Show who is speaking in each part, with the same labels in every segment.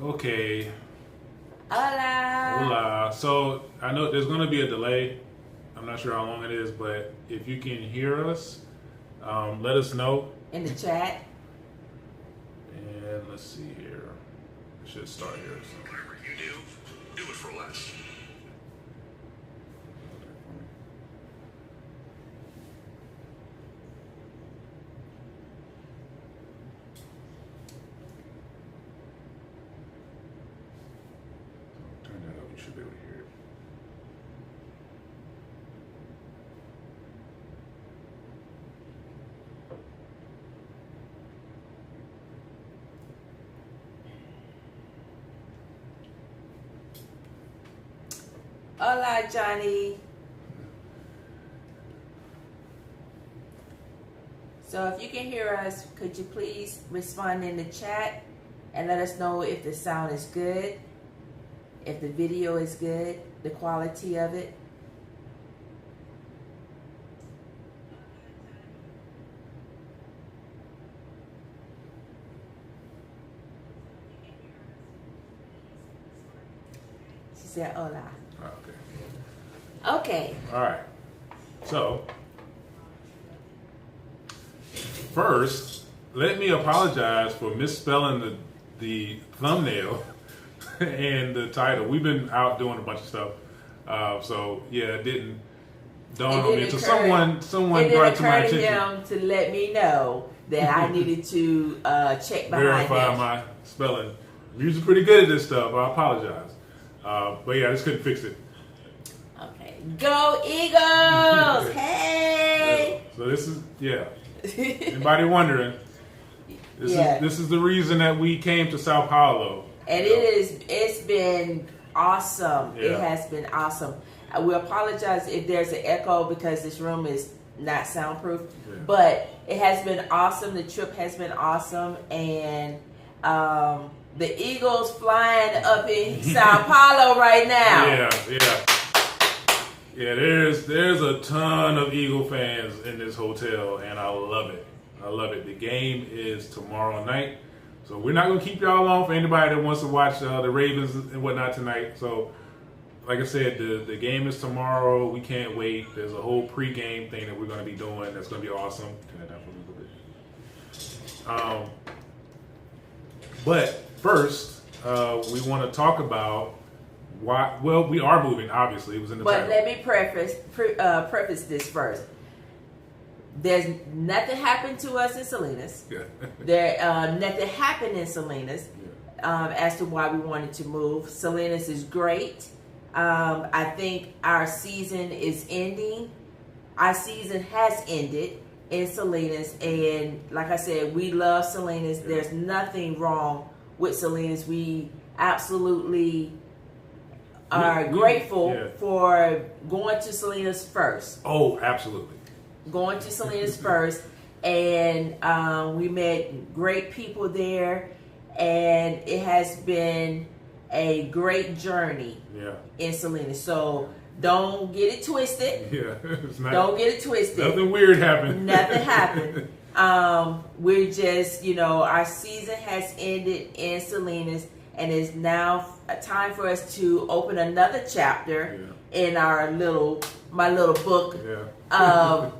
Speaker 1: Okay.
Speaker 2: Hola.
Speaker 1: Hola. So I know there's going to be a delay. I'm not sure how long it is, but if you can hear us, let us know.
Speaker 2: In the chat.
Speaker 1: And let's see here. I should start here. So.
Speaker 3: Whatever you do it for less.
Speaker 1: Turn that up. You should be able to hear it.
Speaker 2: Hola, Johnny. So if you can hear us, could you please respond in the chat and let us know if the sound is good, if the video is good, the quality of it. She said hola.
Speaker 1: Okay.
Speaker 2: Okay.
Speaker 1: All right. So, first, let me apologize for misspelling the thumbnail and the title. We've been out doing a bunch of stuff. So, yeah, it didn't dawn on me until someone brought it to my attention.
Speaker 2: Him to let me know that I needed to check behind
Speaker 1: Verify
Speaker 2: him.
Speaker 1: my spelling. I'm usually pretty good at this stuff. I apologize. But yeah, I just couldn't fix it.
Speaker 2: Okay. Go Eagles! Hey!
Speaker 1: So this is, anybody wondering, this is the reason that we came to Sao Paulo.
Speaker 2: And it's been awesome.
Speaker 1: Yeah.
Speaker 2: It has been awesome. We apologize if there's an echo because this room is not soundproof.
Speaker 1: Yeah.
Speaker 2: But it has been awesome. The trip has been awesome. And the Eagles flying up in Sao Paulo right now.
Speaker 1: Yeah, there's a ton of Eagle fans in this hotel, and I love it. The game is tomorrow night, so we're not going to keep y'all on for anybody that wants to watch the Ravens and whatnot tonight. So, like I said, the game is tomorrow. We can't wait. There's a whole pregame thing that we're going to be doing that's going to be awesome. Turn that down for a little bit. But first, we want to talk about why. Well, we are moving. Obviously, it was in the title.
Speaker 2: But let me preface this first. There's nothing happened to us in Salinas.
Speaker 1: Yeah.
Speaker 2: Nothing happened in Salinas as to why we wanted to move. Salinas is great. I think our season is ending. Our season has ended in Salinas, and like I said, we love Salinas.
Speaker 1: Yeah.
Speaker 2: There's nothing wrong with Salinas. We absolutely are grateful for going to Salinas first.
Speaker 1: Oh, absolutely.
Speaker 2: Going to Salinas first, and we met great people there, and it has been a great journey in Salinas. So don't get it twisted.
Speaker 1: Yeah, it's not,
Speaker 2: don't get it twisted.
Speaker 1: Nothing weird happened.
Speaker 2: Nothing happened. We're just, our season has ended in Salinas, and it's now a time for us to open another chapter in my little book of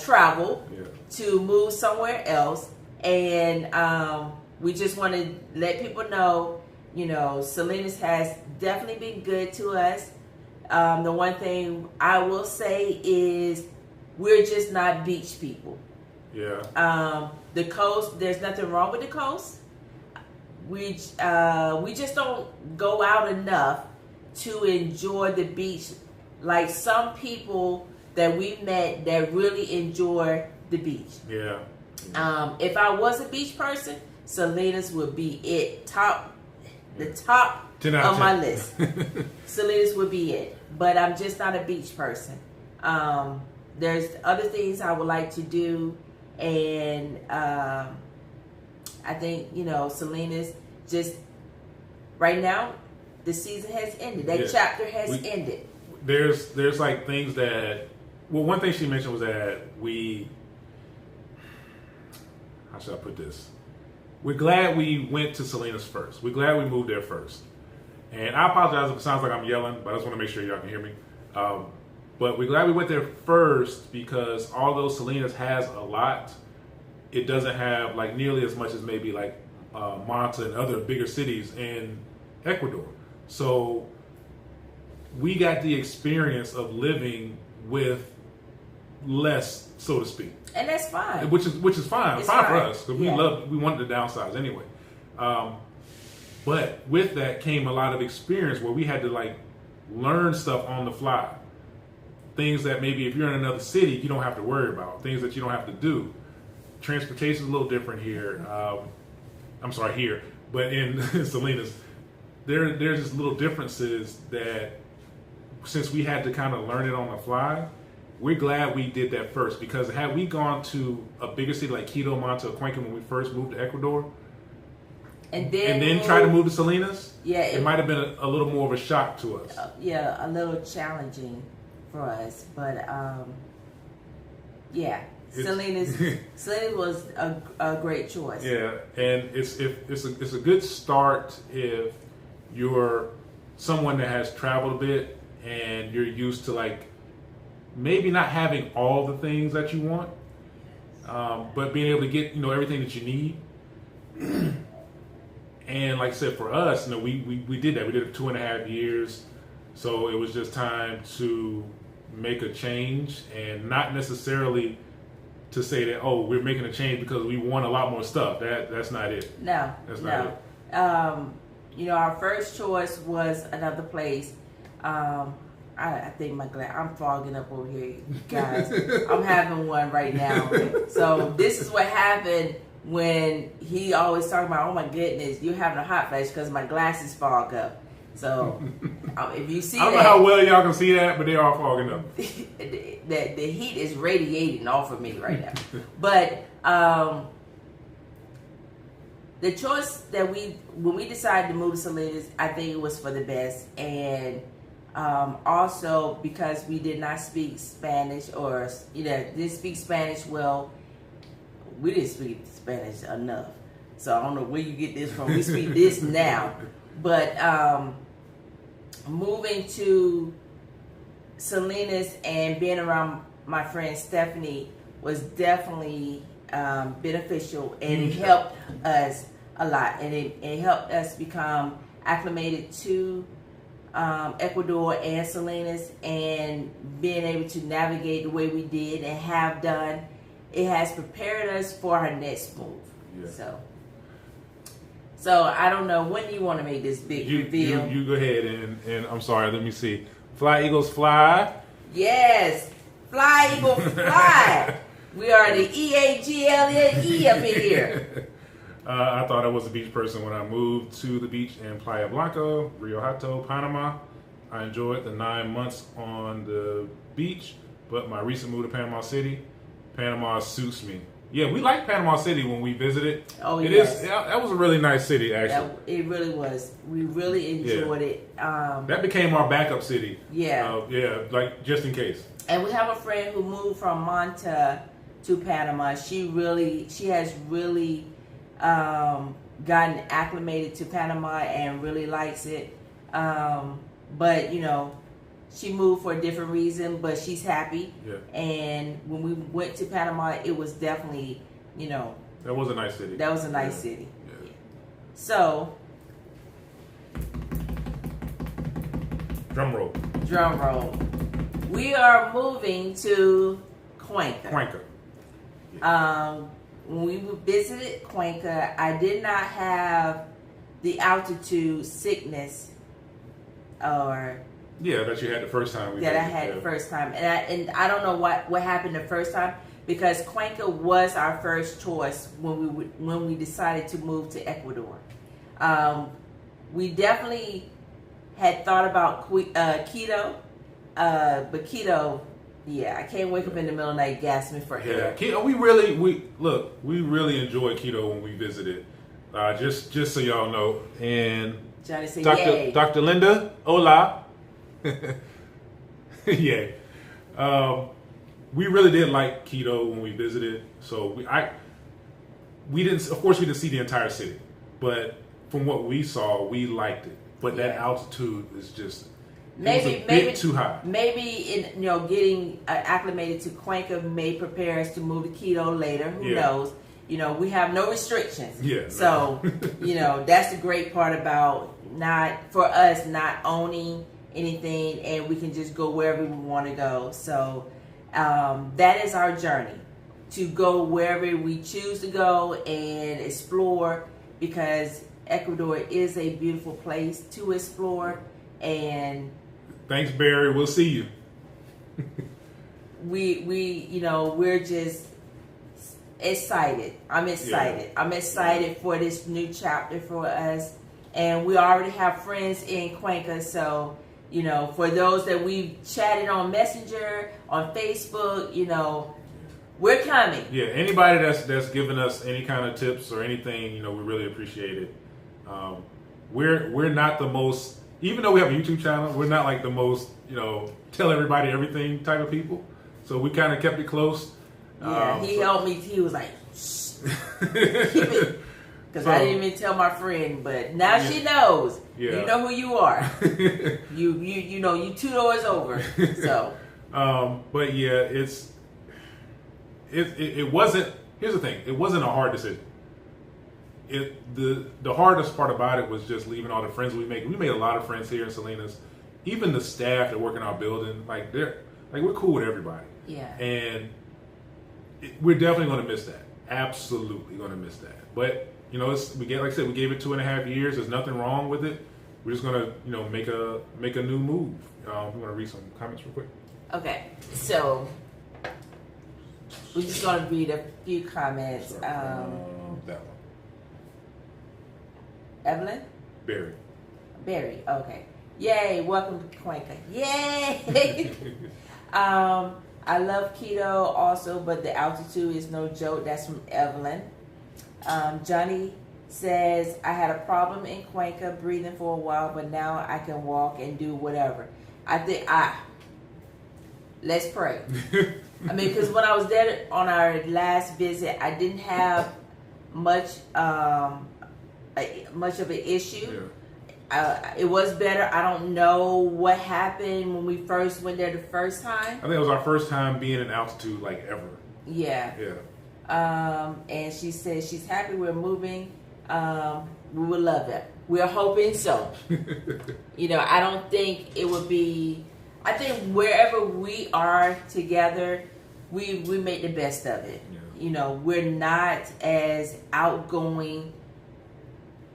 Speaker 2: travel to move somewhere else. And we just want to let people know, Salinas has definitely been good to us. The one thing I will say is we're just not beach people.
Speaker 1: Yeah.
Speaker 2: The coast, there's nothing wrong with the coast. We just don't go out enough to enjoy the beach like some people that we met that really enjoy the beach.
Speaker 1: Yeah.
Speaker 2: If I was a beach person, Salinas would be the top of my list. Salinas would be it, but I'm just not a beach person. There's other things I would like to do, and I think Salinas just right now the season has ended. That chapter has ended.
Speaker 1: There's like things that. Well, one thing she mentioned was that how should I put this? we're glad we went to Salinas first. We're glad we moved there first. And I apologize if it sounds like I'm yelling, but I just want to make sure y'all can hear me. But we're glad we went there first because although Salinas has a lot, it doesn't have like nearly as much as maybe like Manta and other bigger cities in Ecuador. So we got the experience of living with less, so to speak.
Speaker 2: And that's fine.
Speaker 1: Which is fine.
Speaker 2: It's
Speaker 1: Fine for
Speaker 2: fine.
Speaker 1: us. Because
Speaker 2: Yeah.
Speaker 1: we wanted to downsize anyway. But with that came a lot of experience where we had to like learn stuff on the fly. Things that maybe if you're in another city, you don't have to worry about. Things that you don't have to do. Transportation is a little different here. I'm sorry, here. But in Salinas, there's just little differences that since we had to kind of learn it on the fly, we're glad we did that first. Because had we gone to a bigger city like Quito, Manta, or Cuenca when we first moved to Ecuador,
Speaker 2: and then
Speaker 1: try to move to Salinas,
Speaker 2: yeah,
Speaker 1: it might have been a little more of a shock to us.
Speaker 2: Yeah, a little challenging for us, but yeah, Salinas was a great choice.
Speaker 1: Yeah, and it's a good start if you're someone that has traveled a bit and you're used to like maybe not having all the things that you want, but being able to get everything that you need. And like I said, for us, we did that. We did it 2.5 years, so it was just time to make a change, and not necessarily to say that we're making a change because we want a lot more stuff. That's not it.
Speaker 2: No,
Speaker 1: that's not it.
Speaker 2: Our first choice was another place. I think I'm fogging up over here, guys. I'm having one right now. So this is what happened when he always talking about, oh my goodness, you're having a hot flash because my glasses fog up. So if you see
Speaker 1: I don't know how well y'all can see that, but they are fogging up.
Speaker 2: the heat is radiating off of me right now. But the choice that when we decided to move to Salinas, I think it was for the best. And also because we did not speak Spanish or didn't speak Spanish well. We didn't speak Spanish enough. So I don't know where you get this from. We speak this now. But moving to Salinas and being around my friend Stephanie was definitely beneficial, and it helped us a lot. And it helped us become acclimated to Ecuador and Salinas, and being able to navigate the way we did and have done. It has prepared us for our next move. Yeah. So I don't know when you want to make this big reveal.
Speaker 1: You go ahead and I'm sorry. Let me see. Fly Eagles fly.
Speaker 2: Yes, fly Eagle fly. We are the EAGLE up in here.
Speaker 1: I thought I was a beach person when I moved to the beach in Playa Blanca, Rio Hato, Panama. I enjoyed the 9 months on the beach, but my recent move to Panama City. Panama suits me. Yeah, we liked Panama City when we visited.
Speaker 2: Oh,
Speaker 1: yes. That was a really nice city, actually.
Speaker 2: It really was. We really enjoyed it.
Speaker 1: That became our backup city.
Speaker 2: Yeah.
Speaker 1: Like just in case.
Speaker 2: And we have a friend who moved from Manta to Panama. She has really gotten acclimated to Panama and really likes it. But, she moved for a different reason, but she's happy. Yeah. And when we went to Panama, it was definitely,
Speaker 1: that was a nice city.
Speaker 2: That was a nice city. Yeah. So,
Speaker 1: drum roll.
Speaker 2: We are moving to Cuenca. When we visited Cuenca, I did not have the altitude sickness or
Speaker 1: that you had the first time.
Speaker 2: The first time, and I don't know what happened the first time, because Cuenca was our first choice when we decided to move to Ecuador. We definitely had thought about Quito, but Quito, I can't wake up in the middle of the night gasping for air.
Speaker 1: Yeah, Quito, we really enjoyed Quito when we visited. Just so y'all know, and
Speaker 2: Johnny said,
Speaker 1: Dr. Linda, hola. Yeah, we really did like Quito when we visited. So we didn't. Of course, we didn't see the entire city, but from what we saw, we liked it. But that altitude is just maybe a bit too high.
Speaker 2: Maybe getting acclimated to Cuenca may prepare us to move to Quito later. Who knows? We have no restrictions.
Speaker 1: Yeah.
Speaker 2: So that's the great part about not owning anything, and we can just go wherever we want to go. So that is our journey, to go wherever we choose to go and explore, because Ecuador is a beautiful place to explore. And
Speaker 1: thanks, Barry. We'll see you.
Speaker 2: we're just excited. I'm excited. I'm excited for this new chapter for us. And we already have friends in Cuenca, so for those that we've chatted on Messenger, on Facebook, we're coming.
Speaker 1: Yeah, anybody that's giving us any kind of tips or anything, we really appreciate it. We're not the most, even though we have a YouTube channel, we're not like the most, tell everybody everything type of people. So we kind of kept it close.
Speaker 2: Yeah, he helped me. He was like, shh, keep it. Because I didn't even tell my friend, but now she knows. Yeah. You know who you are. you 2 doors over. So.
Speaker 1: But yeah, it wasn't. Here's the thing. It wasn't a hard decision. The hardest part about it was just leaving all the friends we made. We made a lot of friends here in Salinas. Even the staff that work in our building, we're cool with everybody.
Speaker 2: Yeah.
Speaker 1: And we're definitely going to miss that. Absolutely going to miss that. But like I said, we gave it 2.5 years. There's nothing wrong with it. We're just going to make a new move. I'm going to read some comments real quick.
Speaker 2: Okay, so we're just going to read a few comments.
Speaker 1: That one.
Speaker 2: Evelyn? Barry, okay. Yay, welcome to Cuenca. Yay! I love Quito also, but the altitude is no joke. That's from Evelyn. Johnny says, I had a problem in Cuenca breathing for a while, but now I can walk and do whatever. Let's pray. Because when I was there on our last visit, I didn't have much of an issue. Yeah. It was better. I don't know what happened when we first went there the first time.
Speaker 1: I think it was our first time being in altitude ever.
Speaker 2: Yeah.
Speaker 1: Yeah.
Speaker 2: And she says she's happy we're moving. We would love it. We're hoping so. I don't think it would be. I think wherever we are together, we make the best of it. Yeah. We're not as outgoing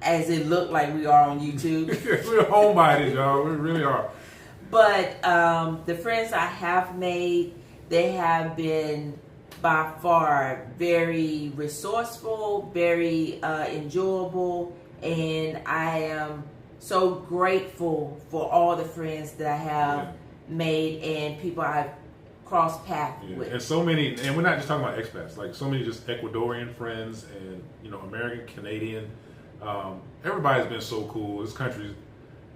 Speaker 2: as it looked like we are on YouTube.
Speaker 1: We're homebodies, y'all. We really are.
Speaker 2: But the friends I have made, they have been by far very resourceful, very enjoyable, and I am so grateful for all the friends that I have made and people I've crossed paths with.
Speaker 1: And so many, and we're not just talking about expats, so many just Ecuadorian friends and American, Canadian. Everybody's been so cool. This country,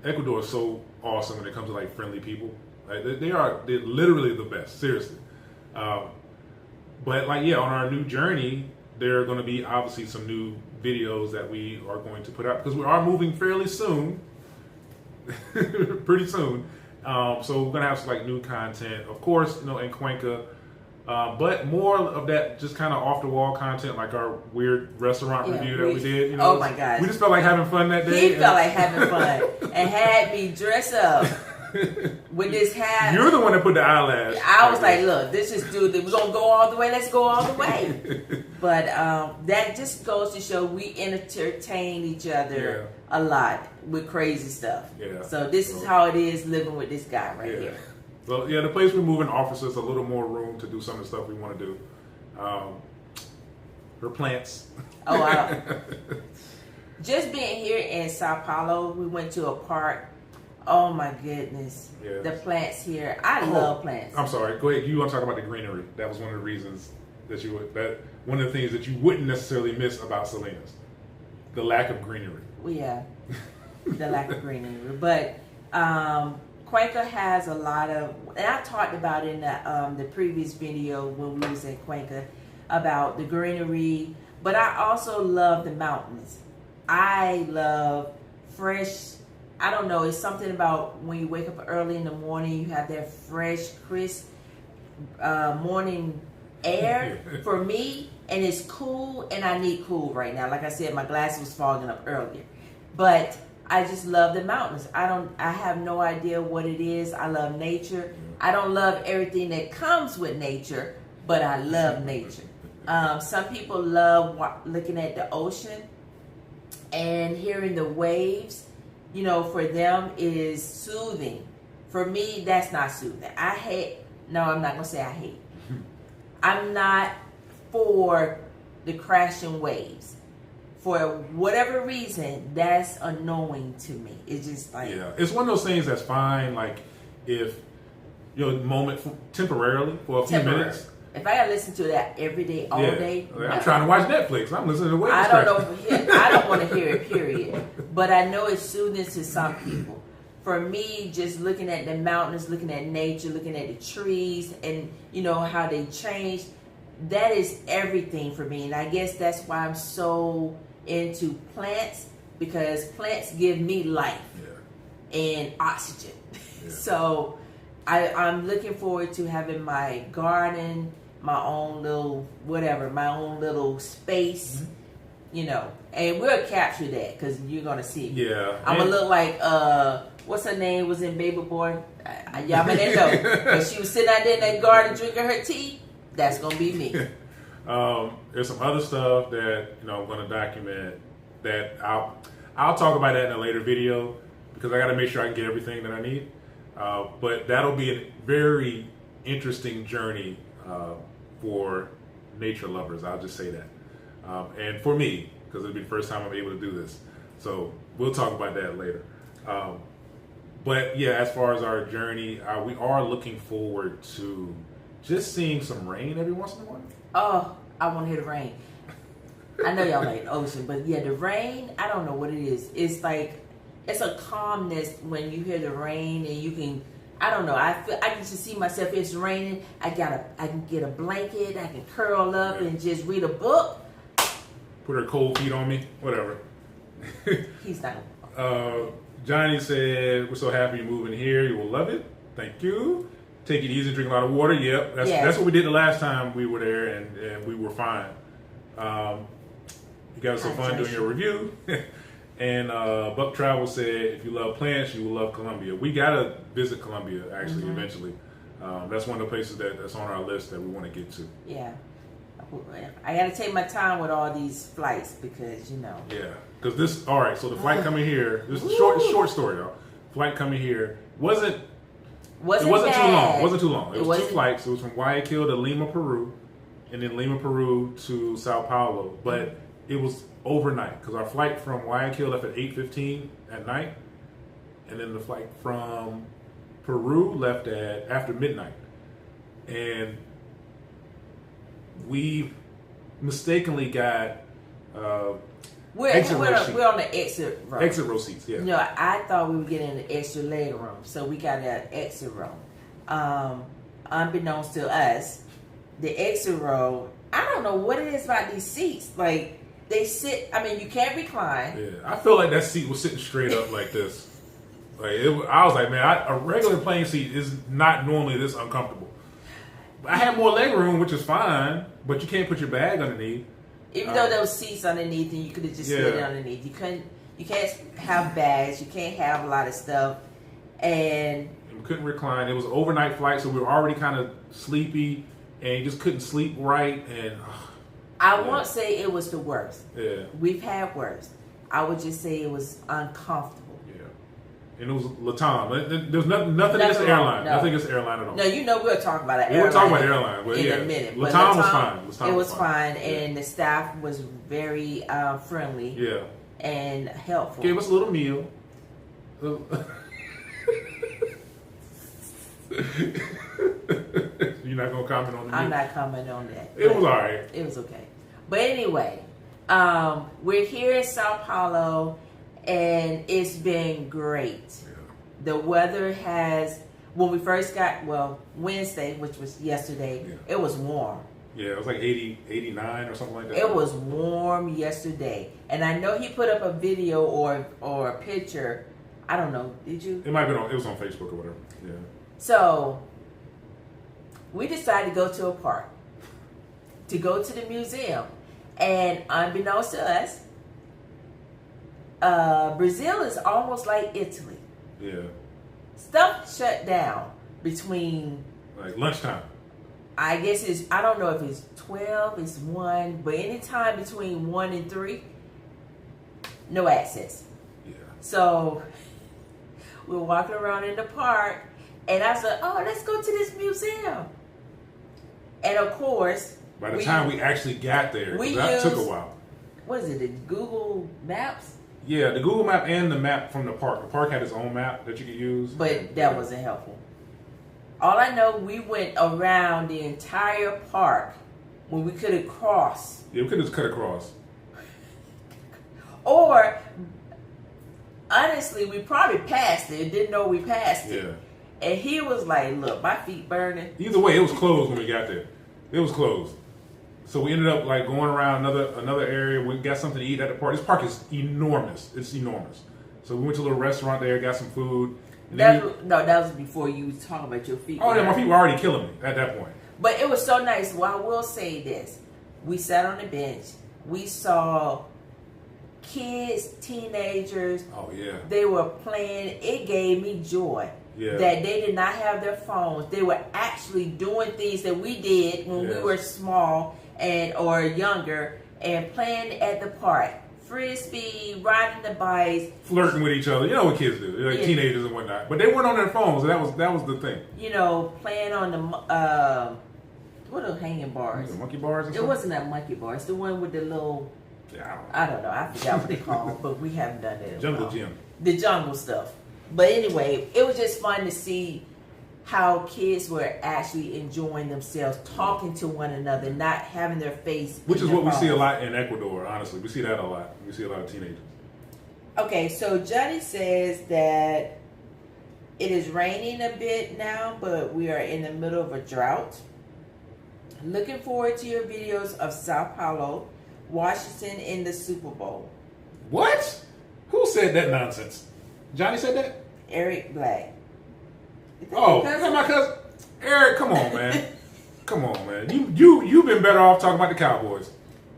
Speaker 1: Ecuador, is so awesome when it comes to friendly people. They're literally the best, seriously. But on our new journey, there are going to be obviously some new videos that we are going to put out because we are moving fairly soon, pretty soon. So we're going to have some new content, of course, in Cuenca. But more of that just kind of off the wall content, like our weird restaurant review that we did.
Speaker 2: Oh my gosh.
Speaker 1: We just felt like having fun that day.
Speaker 2: He felt like having fun and had me dress up with this hat.
Speaker 1: You're the one that put the eyelash.
Speaker 2: I was like, look, let's just do this. We're going to go all the way. Let's go all the way. But that just goes to show we entertain each other a lot with crazy stuff. Yeah. So this is how it is living with this guy right here.
Speaker 1: So the place we're moving offers us a little more room to do some of the stuff we want to do. Her plants.
Speaker 2: Oh, wow. Just being here in Sao Paulo, we went to a park. Oh my goodness. Yeah. The plants here. I love plants.
Speaker 1: I'm sorry. Go ahead. You want to talk about the greenery. That was one of the reasons one of the things that you wouldn't necessarily miss about Salinas. The lack of greenery.
Speaker 2: Well, yeah. The lack of greenery. But Cuenca has a lot of, and I talked about in the previous video when we was in Cuenca about the greenery, But I also love the mountains. I love fresh. I don't know. It's something about when you wake up early in the morning, you have that fresh, crisp morning air for me, and it's cool, and I need cool right now. Like I said, my glasses was fogging up earlier, but I just love the mountains. I have no idea what it is. I love nature. I don't love everything that comes with nature, but I love nature. Some people love looking at the ocean and hearing the waves. You know, for them is soothing. For me, that's not soothing. No, I'm not going to say I hate. I'm not for the crashing waves. For whatever reason, that's annoying to me. It's just like...
Speaker 1: Yeah, it's one of those things that's fine, like, if, moment temporarily, for a few minutes.
Speaker 2: If I gotta listen to that every day, all day...
Speaker 1: I'm trying to watch Netflix. I'm listening to waves.
Speaker 2: I don't want to hear it, period. But I know it's soothing to some people. For me, just looking at the mountains, looking at nature, looking at the trees, and how they change, that is everything for me. And I guess that's why I'm so into plants, because plants give me life and oxygen. Yeah. So I'm looking forward to having my garden, my own little whatever, my own little space, and we'll capture that because you're gonna see.
Speaker 1: Yeah,
Speaker 2: I'm gonna look like what's her name was in Baby Boy? Y'all may not know, but she was sitting out there in that garden drinking her tea. That's gonna be me.
Speaker 1: There's some other stuff that I'm gonna document that I'll talk about that in a later video because I got to make sure I can get everything that I need. But that'll be a very interesting journey for nature lovers. I'll just say that, and for me, because it'll be the first time I'm able to do this. So we'll talk about that later. But yeah, as far as our journey, we are looking forward to just seeing some rain every once in a while.
Speaker 2: Oh, I want to hear the rain. I know y'all like the ocean, but yeah, the rain, I don't know what it is. It's like, it's a calmness when you hear the rain and you can, I don't know, I can just see myself, it's raining, I can get a blanket, I can curl up and just read a book.
Speaker 1: Put her cold feet on me, whatever.
Speaker 2: He's not.
Speaker 1: Johnny said, we're so happy you're moving here, you will love it. Thank you. Take it easy, drink a lot of water. Yep, that's what we did the last time we were there, and we were fine. You guys had some fun doing your review. And Buck Travel said, if you love plants, you will love Colombia. We gotta visit Colombia actually eventually. That's one of the places that's on our list that we want to get to. Yeah,
Speaker 2: I gotta take my time with all these flights because
Speaker 1: Yeah, because all right. So the flight coming here. This is a short story, y'all. Flight coming here wasn't too long. It wasn't too long. It was 2 flights. It was from Guayaquil to Lima, Peru, and then Lima, Peru to Sao Paulo. But it was overnight because our flight from Guayaquil left at 8:15 at night, and then the flight from Peru left at after midnight, and we mistakenly got
Speaker 2: we're on the exit row.
Speaker 1: Exit row seats, yeah.
Speaker 2: No, I thought we were getting the extra leg room, so we got an exit row. Unbeknownst to us, the exit row, I don't know what it is about these seats. Like, they sit, I mean, you can't recline.
Speaker 1: Yeah, I feel like that seat was sitting straight up like this. Like I was like, man, a regular plane seat is not normally this uncomfortable. I had more leg room, which is fine, but you can't put your bag underneath.
Speaker 2: Even though there was seats underneath and you could have just slid underneath. You can't have bags, you can't have a lot of stuff. And
Speaker 1: we couldn't recline. It was an overnight flight, so we were already kind of sleepy and you just couldn't sleep right. And
Speaker 2: I won't say it was the worst.
Speaker 1: Yeah.
Speaker 2: We've had worse. I would just say it was uncomfortable.
Speaker 1: And it was Latam. There's nothing against the airline. No. Nothing against the airline at all.
Speaker 2: No, we'll talk about it.
Speaker 1: We'll talk about the airline
Speaker 2: in a minute.
Speaker 1: Latam was fine.
Speaker 2: It was fine, and the staff was very friendly.
Speaker 1: Yeah.
Speaker 2: And helpful.
Speaker 1: Gave us a little meal. You're not gonna comment on the meal?
Speaker 2: I'm not commenting on that.
Speaker 1: It was alright.
Speaker 2: It was okay. But anyway, we're here in Sao Paulo. And it's been great. Yeah. The weather has, when we first got, Wednesday, which was yesterday, it was warm.
Speaker 1: Yeah, it was like 80, 89 or something like that.
Speaker 2: It was warm yesterday, and I know he put up a video or a picture. I don't know. Did you?
Speaker 1: It might have been on. It was on Facebook or whatever. Yeah.
Speaker 2: So we decided to go to a park, to go to the museum, and unbeknownst to us, Brazil is almost like Italy.
Speaker 1: Yeah.
Speaker 2: Stuff shut down between
Speaker 1: like lunchtime.
Speaker 2: I guess I don't know if it's 12, it's 1, but anytime between 1 and 3, no access.
Speaker 1: Yeah.
Speaker 2: So we're walking around in the park, and I said, oh, let's go to this museum. And of course,
Speaker 1: by the time we actually got there, that took a while.
Speaker 2: What is it, the Google Maps?
Speaker 1: Yeah, the Google map and the map from the park. The park had its own map that you could use.
Speaker 2: But that wasn't helpful. All I know, we went around the entire park when we could have crossed.
Speaker 1: Yeah, we could have cut across.
Speaker 2: Or, honestly, we probably passed it. Didn't know we passed it.
Speaker 1: Yeah.
Speaker 2: And he was like, look, my feet burning.
Speaker 1: Either way, it was closed when we got there. It was closed. So we ended up like going around another area. We got something to eat at the park. This park is enormous. It's enormous. So we went to a little restaurant there, got some food.
Speaker 2: That was before you was talking about your feet.
Speaker 1: Oh, yeah, my feet were already killing me at that point.
Speaker 2: But it was so nice. Well, I will say this. We sat on the bench. We saw kids, teenagers.
Speaker 1: Oh, yeah.
Speaker 2: They were playing. It gave me joy.
Speaker 1: Yeah.
Speaker 2: That they did not have their phones. They were actually doing things that we did when we were small or younger, and playing at the park. Frisbee, riding the bikes,
Speaker 1: flirting with each other. You know what kids do, like teenagers and whatnot. But they weren't on their phones. So that was the thing.
Speaker 2: You know, playing on the what are hanging bars?
Speaker 1: The monkey bars.
Speaker 2: It wasn't that monkey bars. The one with the little.
Speaker 1: Yeah,
Speaker 2: I don't know. I forgot what they called, but we haven't done that.
Speaker 1: Jungle gym.
Speaker 2: The jungle stuff. But anyway, it was just fun to see how kids were actually enjoying themselves, talking to one another, not having their face.
Speaker 1: Which is what we see a lot in Ecuador, honestly. We see that a lot. We see a lot of teenagers.
Speaker 2: Okay, so Johnny says that it is raining a bit now, but we are in the middle of a drought. Looking forward to your videos of Sao Paulo, Washington in the Super Bowl.
Speaker 1: What? Who said that nonsense? Johnny said that?
Speaker 2: Eric Black.
Speaker 1: Oh, that's my cousin. Eric, come on, man. Come on, man. You've been better off talking about the Cowboys.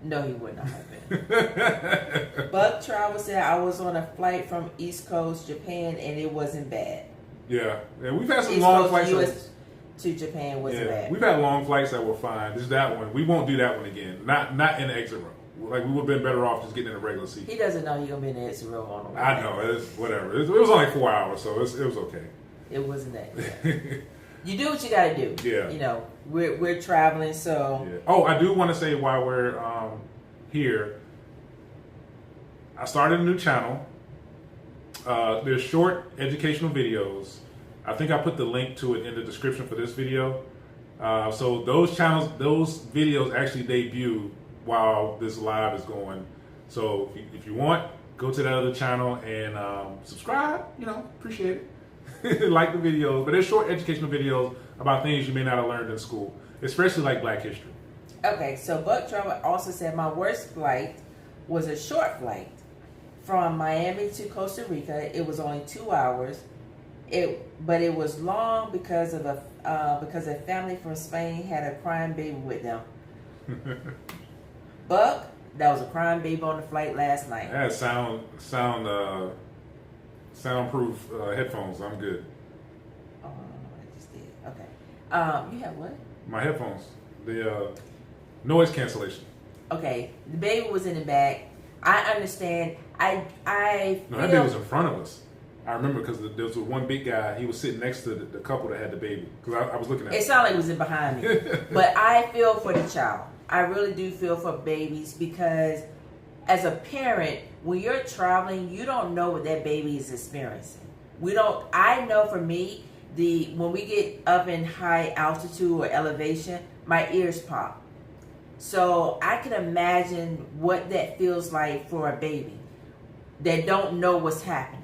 Speaker 2: No, he would not have been. Buck Travel said I was on a flight from East Coast Japan and it wasn't bad.
Speaker 1: Yeah, we've had some
Speaker 2: East
Speaker 1: long
Speaker 2: Coast
Speaker 1: flights.
Speaker 2: US to Japan wasn't bad.
Speaker 1: We've had long flights that were fine. Just that one. We won't do that one again. Not in the exit row. Like, we would have been better off just getting in a regular seat.
Speaker 2: He doesn't know you're going to be in the exit row on the way.
Speaker 1: I know. It's whatever. It was only 4 hours, so it was okay.
Speaker 2: It wasn't that. Yeah. You do what you got to do.
Speaker 1: Yeah.
Speaker 2: You know, we're traveling, so.
Speaker 1: Yeah. Oh, I do want to say while we're here, I started a new channel. There's short educational videos. I think I put the link to it in the description for this video. So those videos actually debut while this live is going. So if you want, go to that other channel and subscribe. You know, appreciate it. Like the videos, but they're short educational videos about things you may not have learned in school, especially like Black history.
Speaker 2: Okay, so Buck Travel also said my worst flight was a short flight from Miami to Costa Rica. It was only 2 hours. But it was long because a family from Spain had a crying baby with them. Buck, that was a crying baby on the flight last night.
Speaker 1: I had soundproof headphones. I'm good.
Speaker 2: Oh, I just did. Okay. You have what?
Speaker 1: My headphones. The noise cancellation.
Speaker 2: Okay. The baby was in the back. I understand.
Speaker 1: No, that baby was in front of us. I remember because there was one big guy. He was sitting next to the couple that had the baby. Because I was looking at
Speaker 2: it. It sounded like it was in behind me. But I feel for the child. I really do feel for babies because as a parent, when you're traveling, you don't know what that baby is experiencing. I know for me, when we get up in high altitude or elevation, my ears pop. So I can imagine what that feels like for a baby that don't know what's happening.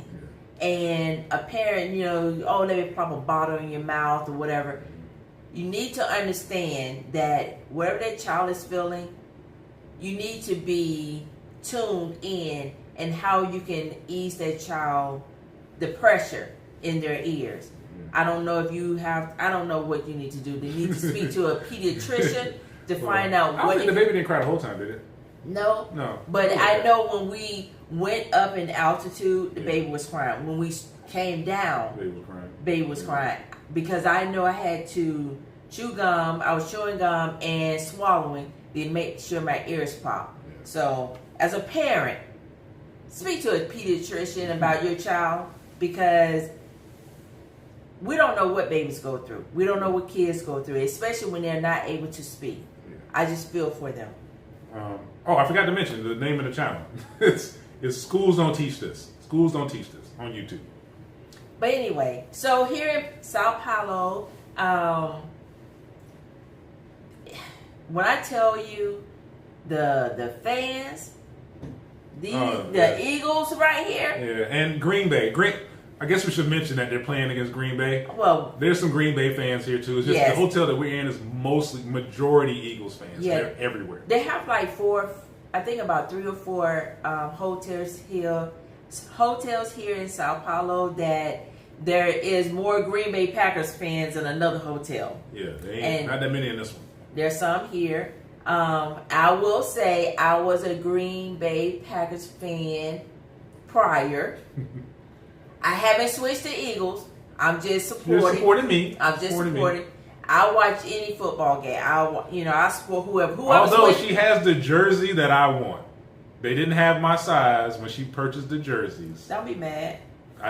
Speaker 2: And a parent, let me pop a bottle in your mouth or whatever. you need to understand that whatever that child is feeling, you need to be tuned in and how you can ease that child the pressure in their ears. I don't know if you have. I don't know what you need to do. They need to speak to a pediatrician to find out
Speaker 1: I don't
Speaker 2: what.
Speaker 1: think the baby didn't cry the whole time, did it?
Speaker 2: No.
Speaker 1: No.
Speaker 2: But
Speaker 1: Okay.
Speaker 2: I know when we went up in altitude, the baby was crying. When we came down,
Speaker 1: Baby was crying.
Speaker 2: baby was crying because I know I had to chew gum. I was chewing gum and swallowing to make sure my ears pop.
Speaker 1: Yeah.
Speaker 2: So, as a parent, speak to a pediatrician about your child because we don't know what babies go through. We don't know what kids go through, especially when they're not able to speak.
Speaker 1: Yeah.
Speaker 2: I just feel for them.
Speaker 1: I forgot to mention the name of the channel. it's Schools Don't Teach This. Schools Don't Teach This on YouTube.
Speaker 2: But anyway, so here in Sao Paulo, when I tell you the fans, the Eagles right here.
Speaker 1: Yeah, and Green Bay. I guess we should mention that they're playing against Green Bay.
Speaker 2: Well,
Speaker 1: There's some Green Bay fans here too. It's just the hotel that we're in is mostly majority Eagles fans.
Speaker 2: Yeah.
Speaker 1: They're everywhere.
Speaker 2: They have like about 3 or 4 hotels here in Sao Paulo that there is more Green Bay Packers fans than another hotel.
Speaker 1: Yeah, they ain't not that many in this one.
Speaker 2: There's some here. I will say I was a Green Bay Packers fan prior. I haven't switched to Eagles. I'm just supporting.
Speaker 1: You're supporting me.
Speaker 2: I'm just supporting. I watch I football game. I support whoever.
Speaker 1: Although she has the jersey that I want. They didn't have my size when she purchased the jerseys.
Speaker 2: Don't be mad.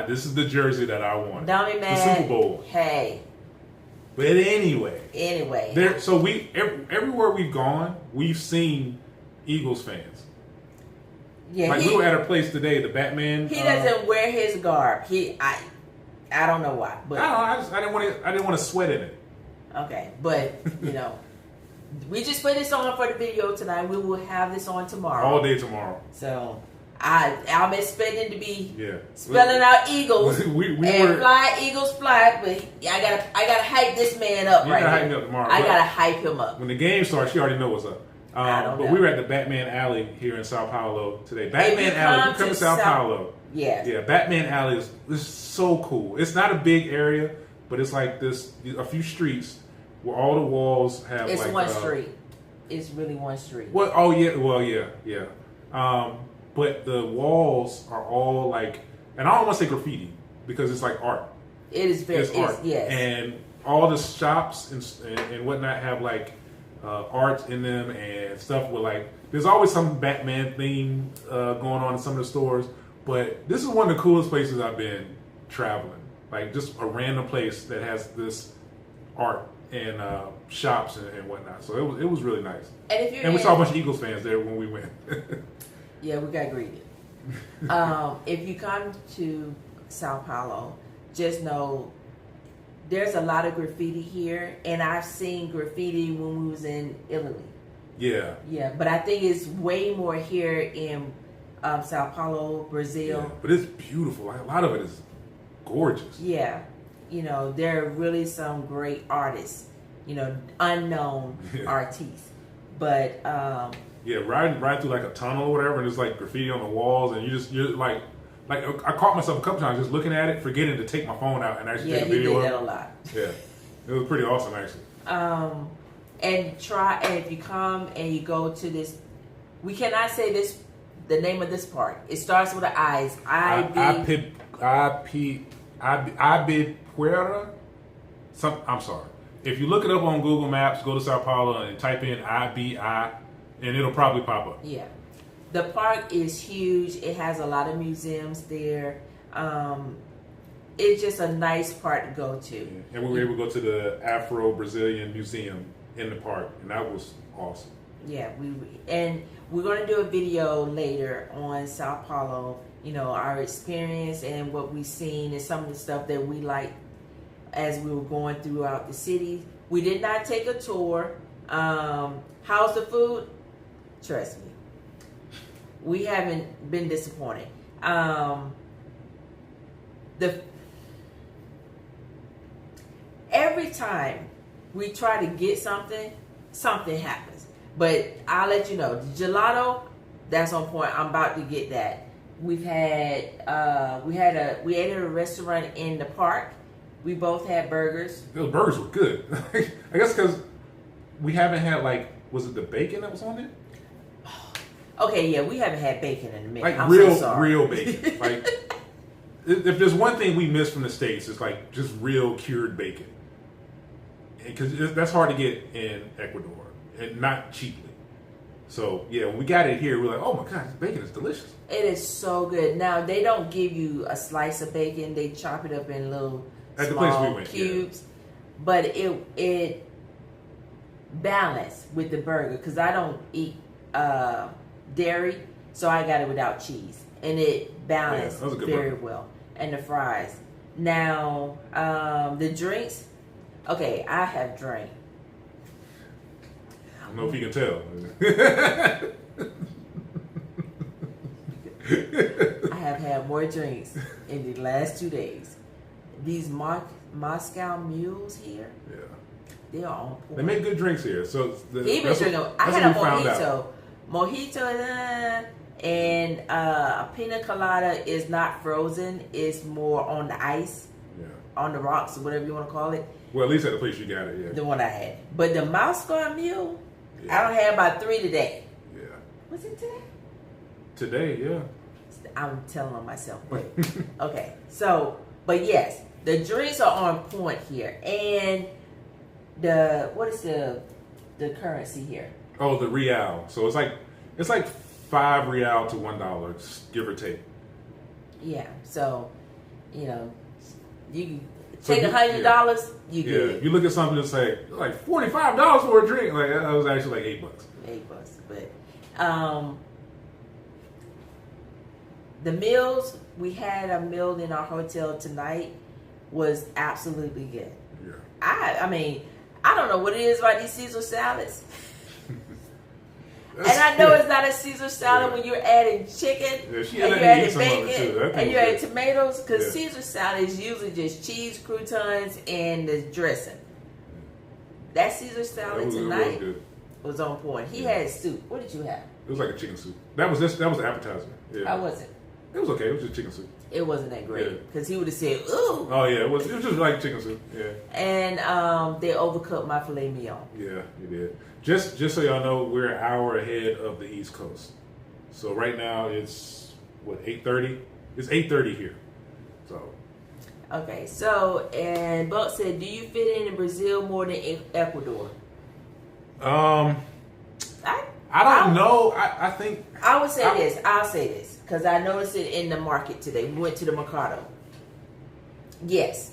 Speaker 1: This is the jersey that I want.
Speaker 2: Don't be mad.
Speaker 1: The Super Bowl.
Speaker 2: Hey.
Speaker 1: But anyway. So everywhere we've gone, we've seen Eagles fans.
Speaker 2: Yeah,
Speaker 1: we were at a place today, the Batman.
Speaker 2: He doesn't wear his garb. I don't know why, but
Speaker 1: I didn't want to sweat in it.
Speaker 2: Okay, but we just put this on for the video tonight. We will have this on tomorrow.
Speaker 1: All day tomorrow.
Speaker 2: So I'm expecting to be
Speaker 1: spelling
Speaker 2: out Eagles
Speaker 1: we
Speaker 2: fly Eagles fly, but I gotta hype this man up right now.
Speaker 1: Hype him up tomorrow.
Speaker 2: I gotta hype him up.
Speaker 1: When the game starts, she already knows what's up. But we were at the Batman Alley here in Sao Paulo today. Batman Alley, you come to Sao Paulo.
Speaker 2: Yeah,
Speaker 1: Batman Alley is so cool. It's not a big area, but it's like a few streets where all the walls have.
Speaker 2: It's one street. It's really one street.
Speaker 1: Well, yeah. But the walls are all like, and I don't want to say graffiti because it's like art.
Speaker 2: It is very art. Yes.
Speaker 1: And all the shops and whatnot have like art in them and stuff with like. There's always some Batman theme going on in some of the stores. But this is one of the coolest places I've been traveling. Like just a random place that has this art and shops and whatnot. So it was really nice. And we saw a bunch of Eagles fans there when we went.
Speaker 2: Yeah, we got greeted. If you come to Sao Paulo, just know there's a lot of graffiti here, and I've seen graffiti when we was in Italy.
Speaker 1: Yeah.
Speaker 2: Yeah, but I think it's way more here in Sao Paulo, Brazil.
Speaker 1: Yeah, but it's beautiful. Like, a lot of it is gorgeous.
Speaker 2: Yeah. There are really some great artists, unknown artists. But
Speaker 1: riding through like a tunnel or whatever, and there's like graffiti on the walls, and you're like I caught myself a couple times just looking at it, forgetting to take my phone out and actually take a video of it.
Speaker 2: Yeah, he did that a lot.
Speaker 1: Yeah, it was pretty awesome actually.
Speaker 2: And if you come and you go to this, we cannot say this. The name of this park. It starts with the I's.
Speaker 1: Ibirapuera. I'm sorry. If you look it up on Google Maps, go to Sao Paulo and type in IBI, and it'll probably pop up.
Speaker 2: Yeah. The park is huge. It has a lot of museums there. It's just a nice park to go to.
Speaker 1: Yeah. And we were able to go to the Afro-Brazilian Museum in the park, and that was awesome.
Speaker 2: Yeah, we're going to do a video later on Sao Paulo, our experience and what we've seen and some of the stuff that we liked as we were going throughout the city. We did not take a tour. How's the food? Trust me, we haven't been disappointed. Every time we try to get something happens. But I'll let you know. The gelato, that's on point. I'm about to get that. We ate at a restaurant in the park. We both had burgers.
Speaker 1: Those burgers were good. I guess because we haven't had was it the bacon that was on it?
Speaker 2: Okay, yeah, we haven't had bacon in a minute.
Speaker 1: Like
Speaker 2: I'm
Speaker 1: real,
Speaker 2: so sorry.
Speaker 1: real bacon. Like if there's one thing we miss from the States, it's like just real cured bacon, because that's hard to get in Ecuador and not cheaply. So yeah, when we got it here, we're like, oh my god, this bacon is delicious.
Speaker 2: It is so good. Now they don't give you a slice of bacon; they chop it up in little
Speaker 1: At the place we
Speaker 2: small
Speaker 1: went,
Speaker 2: cubes. Yeah. But it balanced with the burger because I don't eat dairy, so I got it without cheese, and it balanced very well. And the fries. Now the drinks. Okay, I have drank.
Speaker 1: I don't know if you can tell.
Speaker 2: I have had more drinks in the last 2 days. These Moscow mules here,
Speaker 1: yeah,
Speaker 2: they are on point.
Speaker 1: They make good drinks here. So
Speaker 2: Even drinking, I had a mojito, and a pina colada is not frozen; it's more on the ice, on the rocks, or whatever you want to call it.
Speaker 1: Well, at least at the place you got it, yeah.
Speaker 2: The one I had, but the Moscow mule,
Speaker 1: yeah.
Speaker 2: I don't have about 3 today.
Speaker 1: Yeah.
Speaker 2: Was it today?
Speaker 1: Today, yeah.
Speaker 2: I'm telling on myself, but okay. So, but yes, the drinks are on point here, and what is the currency here?
Speaker 1: Oh, the real. So it's like 5 real to $1, give or take.
Speaker 2: Yeah. So, you can take $100. You good.
Speaker 1: You look at something that's like $45 for a drink. Like that was actually like $8.
Speaker 2: $8, but the meals, we had a meal in our hotel tonight, was absolutely good.
Speaker 1: Yeah.
Speaker 2: I mean, I don't know what it is about these Caesar salads. And I know it's not a Caesar salad when you're adding chicken, and you're adding bacon, and you're adding tomatoes, because Caesar salad is usually just cheese, croutons, and the dressing. That Caesar salad tonight was on point. He had soup. What did you have?
Speaker 1: It was like a chicken soup. That was the appetizer. Yeah.
Speaker 2: How was it?
Speaker 1: It was okay. It was just chicken soup.
Speaker 2: It wasn't that great because he would have said, "Ooh."
Speaker 1: Oh yeah, it was just like chicken soup. Yeah.
Speaker 2: And they overcooked my filet mignon.
Speaker 1: Yeah, you did. Just so y'all know, we're an hour ahead of the East Coast. So right now it's 8:30. It's 8:30 here. So.
Speaker 2: Okay. So and Buck said, "Do you fit in Brazil more than Ecuador?"
Speaker 1: I don't know. I think
Speaker 2: I would say this. I'll say this. Because I noticed it in the market today. We went to the Mercado. Yes.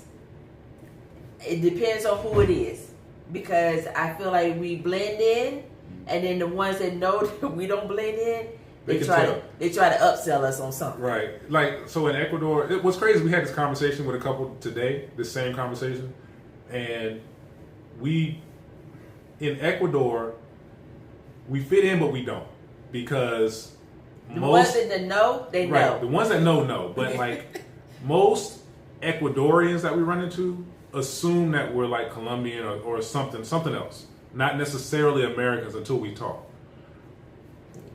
Speaker 2: It depends on who it is. Because I feel like we blend in, and then the ones that know that we don't blend in, they try to upsell us on something.
Speaker 1: Right. Like, so in Ecuador, it was crazy. We had this conversation with a couple today, this same conversation. And in Ecuador, we fit in, but we don't. Because
Speaker 2: the ones that know, they know.
Speaker 1: Right, the ones that know. But like most Ecuadorians that we run into assume that we're like Colombian or something else. Not necessarily Americans until we talk.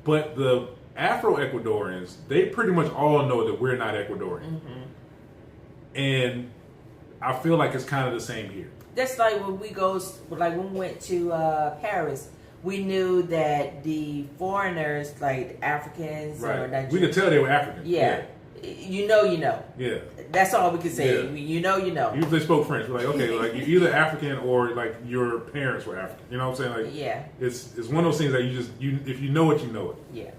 Speaker 1: But the Afro-Ecuadorians, they pretty much all know that we're not Ecuadorian. Mm-hmm. And I feel like it's kind of the same here.
Speaker 2: That's like when we went to Paris. We knew that the foreigners, like Africans or Nigerians,
Speaker 1: we could tell they were African.
Speaker 2: Yeah. You know.
Speaker 1: Yeah.
Speaker 2: That's all we could say. Yeah. You know.
Speaker 1: Even if they spoke French, we're like, okay, like you're either African or like your parents were African. You know what I'm saying? Like, yeah. It's one of those things that if you know it, you know it.
Speaker 2: Yeah.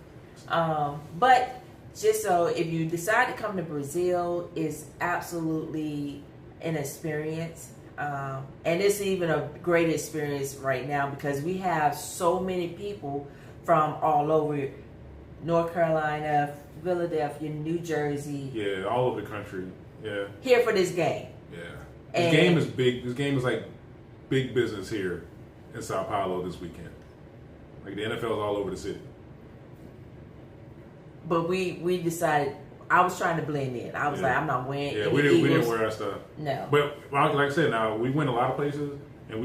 Speaker 2: But just so if you decide to come to Brazil, it's absolutely an experience. And it's even a great experience right now because we have so many people from all over North Carolina, Philadelphia, New Jersey.
Speaker 1: Yeah, all over the country. Yeah.
Speaker 2: Here for this game.
Speaker 1: Yeah. This game is big. This game is like big business here in Sao Paulo this weekend. Like the NFL is all over the city.
Speaker 2: But we decided. I was trying to blend in. I was like, I'm not wearing.
Speaker 1: Yeah, we didn't wear our stuff.
Speaker 2: No.
Speaker 1: But like I said, now we went a lot of places, and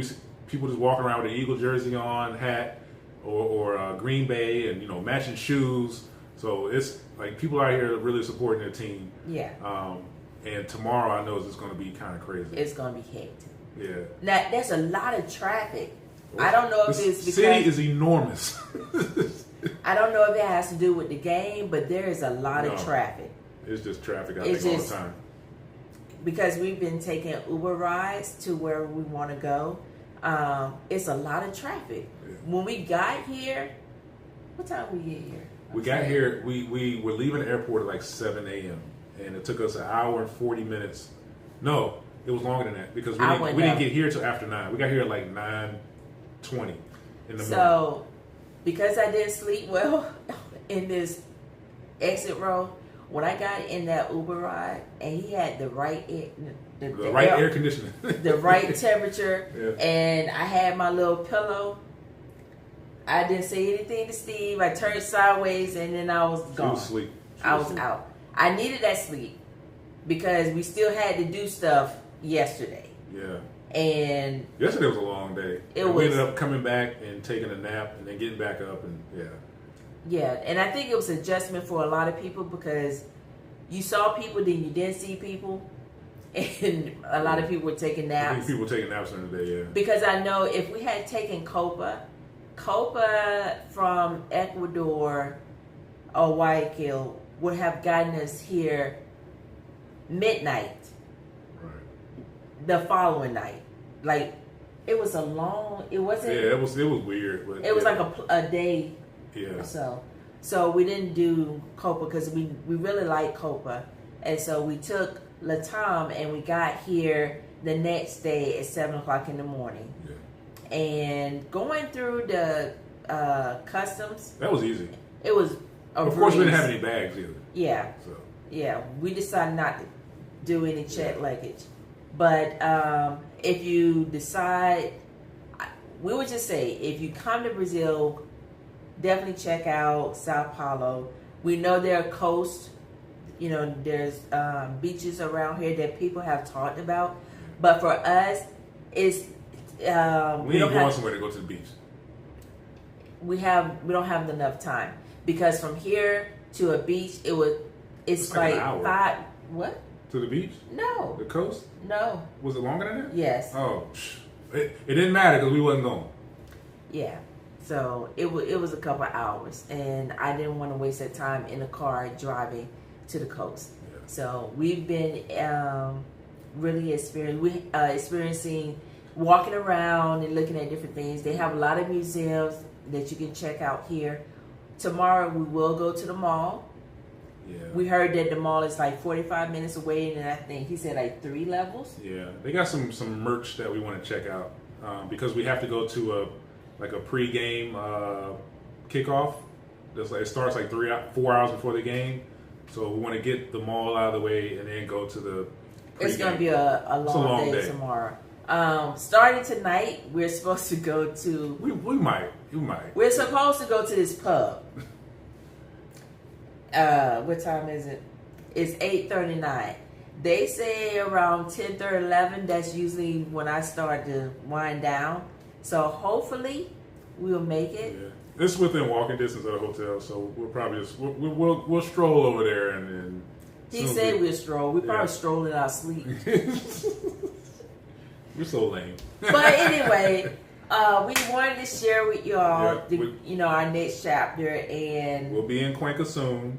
Speaker 1: people just walking around with an Eagle jersey on, hat, or Green Bay, and matching shoes. So it's like people out here really supporting their team.
Speaker 2: Yeah.
Speaker 1: And tomorrow I know it's going to be kind of crazy.
Speaker 2: It's going to be hectic.
Speaker 1: Yeah.
Speaker 2: Now there's a lot of traffic. I don't know if it's because
Speaker 1: city is enormous.
Speaker 2: I don't know if it has to do with the game, but there is a lot of traffic.
Speaker 1: It's just traffic all the time.
Speaker 2: Because we've been taking Uber rides to where we want to go. It's a lot of traffic. Yeah. When we got here, what time we get here?
Speaker 1: We got here, we were leaving the airport at like 7 a.m. and it took us an hour and 40 minutes. No, it was longer than that because we didn't get here till after 9. We got here at like 9:20 in the morning.
Speaker 2: So, because I didn't sleep well in this exit row, when I got in that Uber ride and he had the right air
Speaker 1: conditioning,
Speaker 2: the right temperature,
Speaker 1: yeah.
Speaker 2: And I had my little pillow, I didn't say anything to Steve. I turned sideways and then I was gone.
Speaker 1: She was asleep.
Speaker 2: I was out. I needed that sleep because we still had to do stuff yesterday.
Speaker 1: Yeah.
Speaker 2: And
Speaker 1: yesterday was a long day.
Speaker 2: We
Speaker 1: ended up coming back and taking a nap and then getting back up and
Speaker 2: Yeah, and I think it was adjustment for a lot of people because you saw people, then you didn't see people, and a lot of people were taking naps.
Speaker 1: I think people were taking naps during the day, yeah.
Speaker 2: Because I know if we had taken Copa from Ecuador or Guayaquil would have gotten us here midnight.
Speaker 1: Right.
Speaker 2: The following night. Like, it was a long, it wasn't...
Speaker 1: Yeah, it was weird. But
Speaker 2: it was like a day.
Speaker 1: Yeah.
Speaker 2: Or so we didn't do Copa because we really like Copa. And so we took Latam and we got here the next day at 7 o'clock in the morning.
Speaker 1: Yeah.
Speaker 2: And going through the customs.
Speaker 1: That was easy.
Speaker 2: It was
Speaker 1: Of course, we didn't have any bags either.
Speaker 2: Yeah.
Speaker 1: So.
Speaker 2: Yeah. We decided not to do any check luggage. But if you decide, we would just say, if you come to Brazil, definitely check out Sao Paulo. We know there are coasts, there's beaches around here that people have talked about. But for us, it's
Speaker 1: we ain't going somewhere to go to the beach.
Speaker 2: We don't have enough time because from here to a beach, it's like
Speaker 1: an hour.
Speaker 2: 5. What?
Speaker 1: To the beach?
Speaker 2: No.
Speaker 1: The coast?
Speaker 2: No.
Speaker 1: Was it longer than that?
Speaker 2: Yes.
Speaker 1: Oh, it didn't matter because we wasn't going.
Speaker 2: Yeah. So it was a couple of hours, and I didn't want to waste that time in the car driving to the coast.
Speaker 1: Yeah.
Speaker 2: So we've been really experiencing walking around and looking at different things. They have a lot of museums that you can check out here. Tomorrow we will go to the mall.
Speaker 1: Yeah.
Speaker 2: We heard that the mall is like 45 minutes away, and I think he said like 3 levels.
Speaker 1: Yeah, they got some merch that we want to check out because we have to go to a pre-game kickoff. It starts like 4 hours before the game, so we want to get the mall out of the way and then go to the pre-game.
Speaker 2: It's going to be a long day tomorrow. Starting tonight, we're supposed to go to...
Speaker 1: We might.
Speaker 2: We're supposed to go to this pub. What time is it? It's 8:39. They say around 10:30, 11. That's usually when I start to wind down. So hopefully we'll make it.
Speaker 1: Yeah. It's within walking distance of the hotel, so we'll probably just we'll stroll over there and then.
Speaker 2: He said we'll stroll. We probably stroll in our sleep.
Speaker 1: We're so lame.
Speaker 2: But anyway, we wanted to share with y'all, our next chapter, and
Speaker 1: we'll be in Cuenca soon,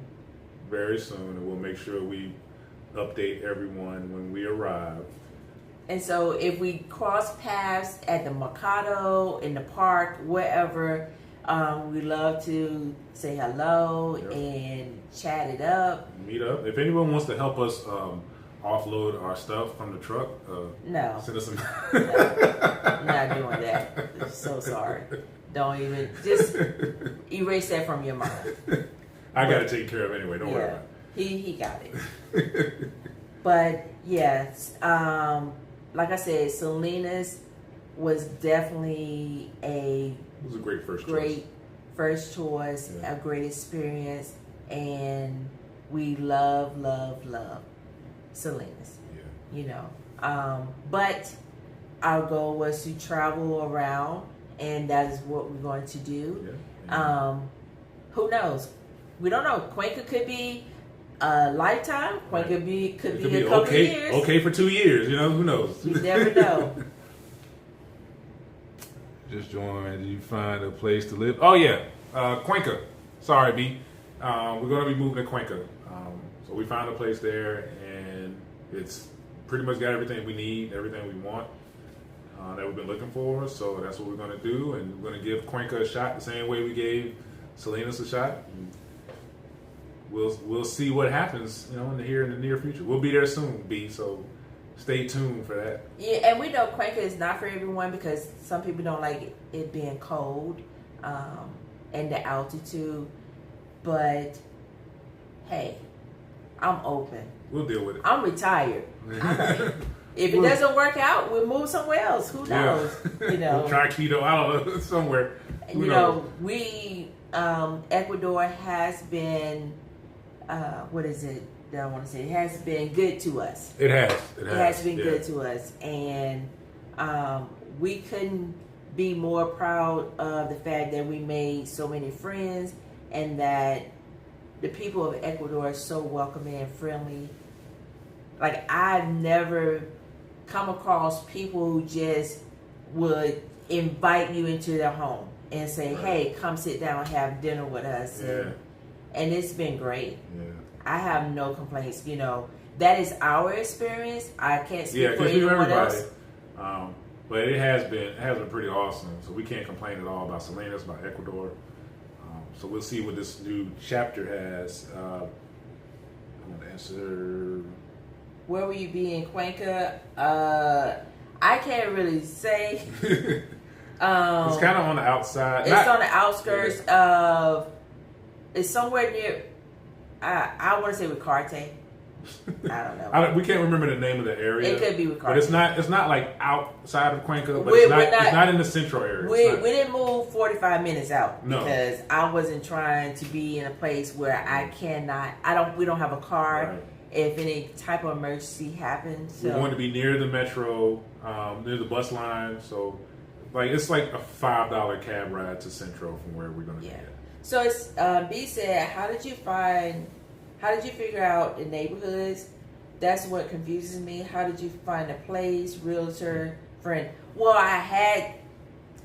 Speaker 1: very soon, and we'll make sure we update everyone when we arrive.
Speaker 2: And so, if we cross paths at the Mercado, in the park, wherever, we love to say hello and chat it up.
Speaker 1: Meet up. If anyone wants to help us offload our stuff from the truck,
Speaker 2: no,
Speaker 1: send us some.
Speaker 2: I'm not doing that. I'm so sorry. Don't even just erase that from your mind.
Speaker 1: I got to take care of it anyway. Don't worry about it.
Speaker 2: He got it. But yes, like I said, Salinas was definitely
Speaker 1: it was a great first choice.
Speaker 2: Yeah. A great experience, and we love Salinas.
Speaker 1: Yeah.
Speaker 2: But our goal was to travel around, and that is what we're going to do.
Speaker 1: Yeah.
Speaker 2: Who knows? We don't know. Cuenca could be a lifetime. Cuenca could be a couple of years.
Speaker 1: Okay for 2 years. Who knows?
Speaker 2: You never know.
Speaker 1: Just joined. You find a place to live. Oh yeah, Cuenca. Sorry, B. We're going to be moving to Cuenca. So we found a place there, and it's pretty much got everything we need, everything we want that we've been looking for. So that's what we're going to do, and we're going to give Cuenca a shot the same way we gave Salinas a shot. And we'll see what happens, in the near future. We'll be there soon, B. So stay tuned for that.
Speaker 2: Yeah, and we know Cuenca is not for everyone because some people don't like it being cold and the altitude. But hey, I'm open.
Speaker 1: We'll deal with it.
Speaker 2: I'm retired. If it doesn't work out, we'll move somewhere else. Who knows?
Speaker 1: We'll try keto. I don't know, somewhere.
Speaker 2: We Ecuador has been what is it that I want to say? It has been good to us.
Speaker 1: It has.
Speaker 2: It has been good to us, and we couldn't be more proud of the fact that we made so many friends, and that the people of Ecuador are so welcoming and friendly. Like, I've never come across people who just would invite you into their home and say, hey, come sit down and have dinner with us.
Speaker 1: Yeah.
Speaker 2: And it's been great.
Speaker 1: Yeah.
Speaker 2: I have no complaints. That is our experience. I can't speak for anyone
Speaker 1: everybody.
Speaker 2: else.
Speaker 1: But it has been pretty awesome. So we can't complain at all about Salinas, about Ecuador. So we'll see what this new chapter has. I'm going to answer.
Speaker 2: Where will you be in Cuenca? I can't really say.
Speaker 1: It's kind of on the outside.
Speaker 2: It's on the outskirts of. It's somewhere near. I want to say Ricarte. I don't know.
Speaker 1: We can't remember the name of the area.
Speaker 2: It could be Ricarte.
Speaker 1: But it's not like outside of Cuenca, but it's not in the central area.
Speaker 2: We didn't move 45 minutes out.
Speaker 1: No.
Speaker 2: Because I wasn't trying to be in a place where I cannot. We don't have a car.
Speaker 1: Right.
Speaker 2: If any type of emergency happens.
Speaker 1: We want to be near the metro, near the bus line. So, it's like a $5 cab ride to Centro from where we're going to be at.
Speaker 2: So it's B said, how did you figure out the neighborhoods? That's what confuses me. How did you find a place, realtor, friend? Well, I had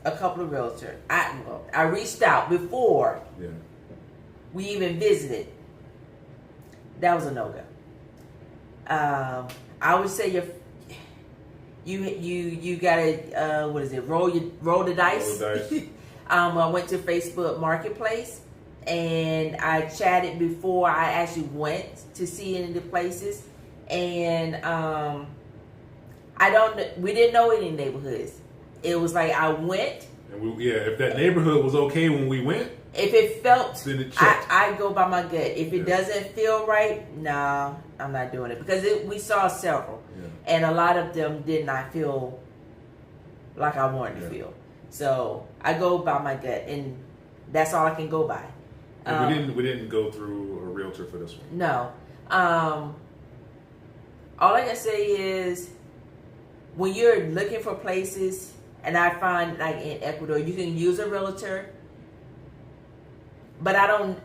Speaker 2: a couple of realtors. I reached out before we even visited. That was a no-go. I would say you gotta what is it? Roll the dice. I went to Facebook Marketplace and I chatted before I actually went to see any of the places, and we didn't know any neighborhoods. It was like I went.
Speaker 1: And if that neighborhood was okay when we went.
Speaker 2: If it felt,
Speaker 1: then it checked.
Speaker 2: I go by my gut. If it doesn't feel right, no, I'm not doing it. Because we saw several. Yeah. And a lot of them did not feel like I wanted to feel. So I go by my gut. And that's all I can go by.
Speaker 1: We didn't go through a realtor for this one.
Speaker 2: No. All I can say is when you're looking for places, and I find like in Ecuador, you can use a realtor. But I'm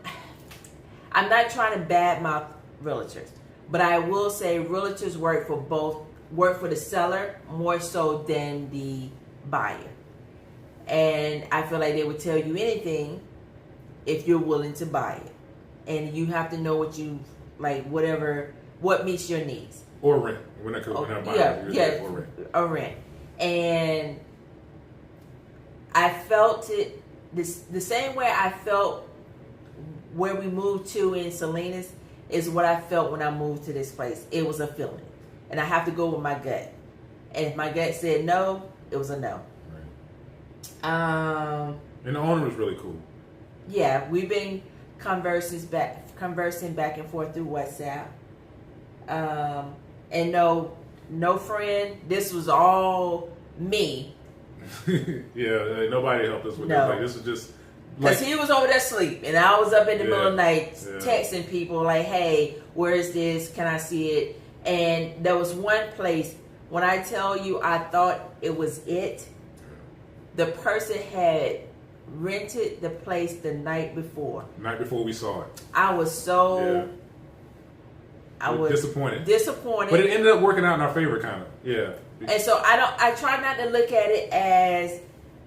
Speaker 2: not trying to badmouth realtors, but I will say realtors work for the seller more so than the buyer. And I feel like they would tell you anything if you're willing to buy it. And you have to know what meets your needs.
Speaker 1: Or rent. We're not buying or rent.
Speaker 2: Or rent. And I felt it the same way I felt where we moved to in Salinas is what I felt when I moved to this place. It was a feeling. And I have to go with my gut. And if my gut said no, it was a no. Right.
Speaker 1: And the owner was really cool.
Speaker 2: Yeah, we've been conversing back and forth through WhatsApp. And no friend. This was all me.
Speaker 1: Yeah, nobody helped us with this. Like, this is just...
Speaker 2: Because he was over there asleep, and I was up in the middle of the night texting people like, hey, where is this? Can I see it? And there was one place When I tell you I thought it was it, the person had rented the place the night before.
Speaker 1: Night before we saw it.
Speaker 2: I was so... I was
Speaker 1: disappointed.
Speaker 2: Disappointed.
Speaker 1: But it ended up working out in our favor, kind of. Yeah.
Speaker 2: And so I try not to look at it as,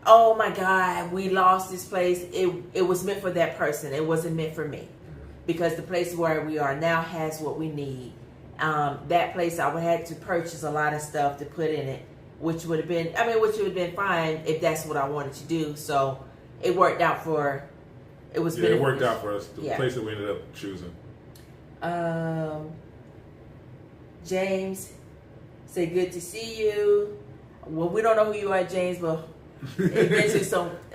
Speaker 2: oh my God, we lost this place. It was meant for that person. It wasn't meant for me. Because the place where we are now has what we need. That place, I would have to purchase a lot of stuff to put in it, which would have been fine if that's what I wanted to do. So it worked out for, it was
Speaker 1: it worked out for us, the place that we ended up choosing.
Speaker 2: James said, good to see you. Well, we don't know who you are, James, but eventually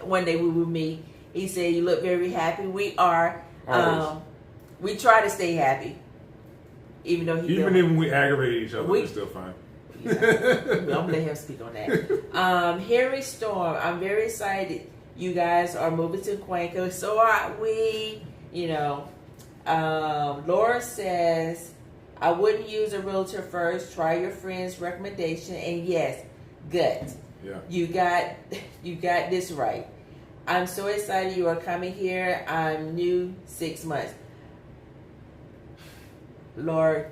Speaker 2: one day we will meet. He said, you look very happy. We are. We try to stay happy. Even though
Speaker 1: even when we aggravate each other, we're still fine.
Speaker 2: Yeah. I'm going to let him speak on that. Harry Storm, I'm very excited. You guys are moving to Cuenca. So are we. You know. Laura says, I wouldn't use a realtor first. Try your friend's recommendation. And yes, good.
Speaker 1: Yeah.
Speaker 2: You got this right. I'm so excited you are coming here. I'm new 6 months. Lord,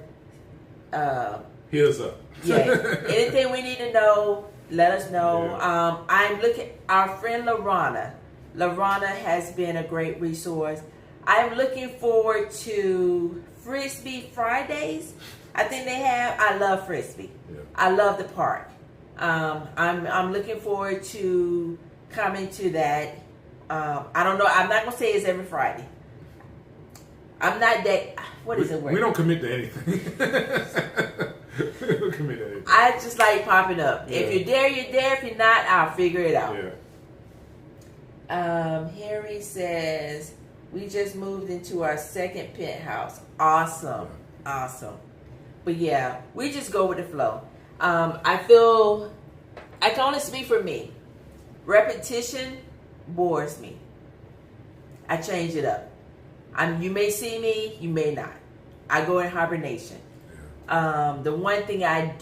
Speaker 1: hit us up.
Speaker 2: Yeah. Anything we need to know, let us know.
Speaker 1: Yeah.
Speaker 2: I'm looking. Our friend Lorana. Lorana has been a great resource. I'm looking forward to Frisbee Fridays. I think they have. I love Frisbee.
Speaker 1: Yeah.
Speaker 2: I love the park. I'm looking forward to coming to that. I don't know. I'm not gonna say it's every Friday. I'm not that. What is it?
Speaker 1: We don't commit to anything. We don't commit to anything.
Speaker 2: I just like popping up.
Speaker 1: Yeah.
Speaker 2: If you're there, you're there. If you're not, I'll figure it out.
Speaker 1: Yeah.
Speaker 2: Harry says, we just moved into our second penthouse. Awesome.
Speaker 1: Yeah.
Speaker 2: Awesome. But yeah, we just go with the flow. I feel, I can only speak for me. Repetition bores me. I change it up. You may see me, you may not. I go in hibernation.
Speaker 1: Yeah.
Speaker 2: The one thing I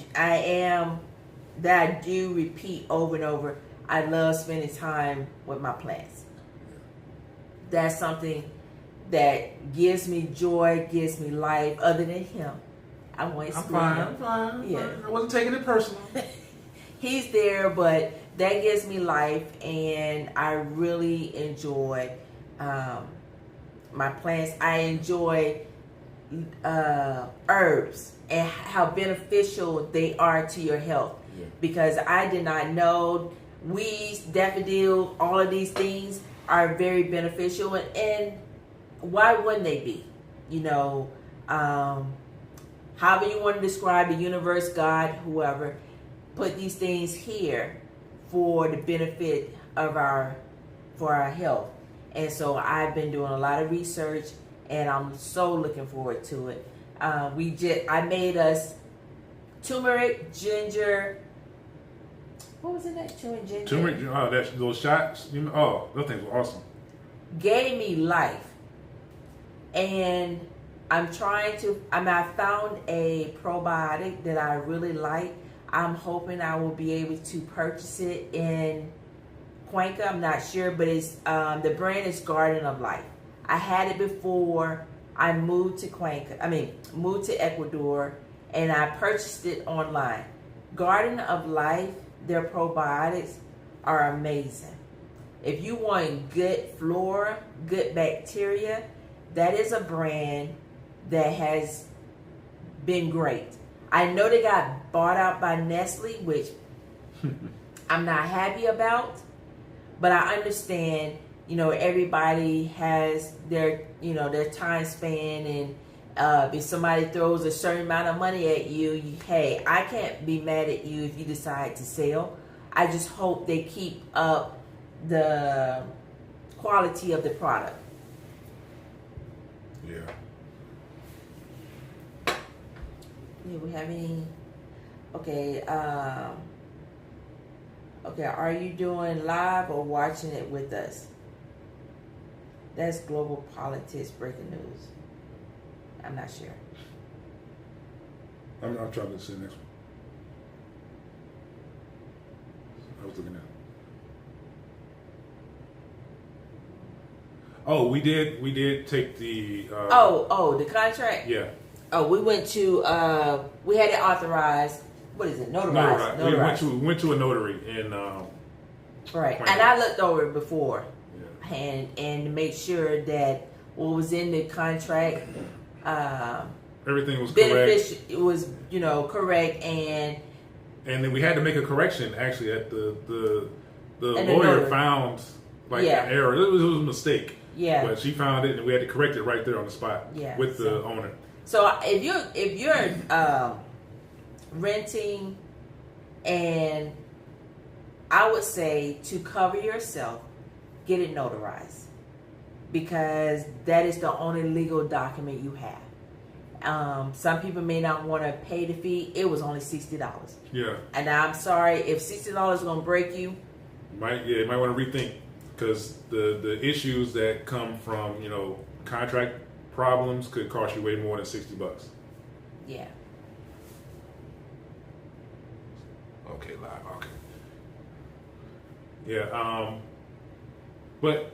Speaker 2: do repeat over and over, I love spending time with my plants. That's something that gives me joy, gives me life. Other than him, I won't exclude him.
Speaker 1: I'm fine.
Speaker 2: Yeah.
Speaker 1: I wasn't taking it personal.
Speaker 2: He's there, but that gives me life, and I really enjoy my plants. I enjoy herbs and how beneficial they are to your health.
Speaker 1: Yeah.
Speaker 2: Because I did not know weeds, daffodil, all of these things are very beneficial, and why wouldn't they be? You know, however you want to describe the universe, God, whoever, put these things here for the benefit of our health. And so I've been doing a lot of research, and I'm so looking forward to it. I made us turmeric, ginger. What was it? That ginger.
Speaker 1: Turmeric. Those shots. Those things were awesome.
Speaker 2: Gave me life, and I found a probiotic that I really like. I'm hoping I will be able to purchase it in Cuenca. I'm not sure, but it's the brand is Garden of Life. I had it before I moved to Ecuador, and I purchased it online. Garden of Life, their probiotics are amazing. If you want good flora, good bacteria, that is a brand that has been great. I know they got bought out by Nestle, which I'm not happy about, but I understand, everybody has their time span, and if somebody throws a certain amount of money at you, hey, I can't be mad at you if you decide to sell. I just hope they keep up the quality of the product.
Speaker 1: Yeah.
Speaker 2: Do we have any? Okay. Okay. Are you doing live or watching it with us? That's global politics breaking news. I'm not sure.
Speaker 1: I'm trying to see the next one. looking at? Oh, we did take the.
Speaker 2: The contract.
Speaker 1: Yeah.
Speaker 2: Oh, we went to. We had it authorized. What is it? Notarized.
Speaker 1: We went to a notary in.
Speaker 2: Right,
Speaker 1: Cuenca.
Speaker 2: and I looked over it before,
Speaker 1: Yeah.
Speaker 2: and to make sure that what was in the contract.
Speaker 1: Everything was correct.
Speaker 2: It was, correct, and
Speaker 1: then we had to make a correction. Actually, at the
Speaker 2: And the
Speaker 1: lawyer
Speaker 2: notary.
Speaker 1: found an
Speaker 2: Yeah.
Speaker 1: error. It was a mistake.
Speaker 2: Yeah.
Speaker 1: But she found it, and we had to correct it right there on the spot.
Speaker 2: Yeah,
Speaker 1: With the
Speaker 2: so-
Speaker 1: owner.
Speaker 2: so if you're renting, and I would say to cover yourself, get it notarized, because that is the only legal document you have. Some people may not want to pay the fee. It was only $60.
Speaker 1: Yeah.
Speaker 2: And I'm sorry, if $60 is going to break you,
Speaker 1: You might want to rethink, because the issues that come from contract problems could cost you way more than $60.
Speaker 2: yeah.
Speaker 1: Okay, live. Okay. Yeah. But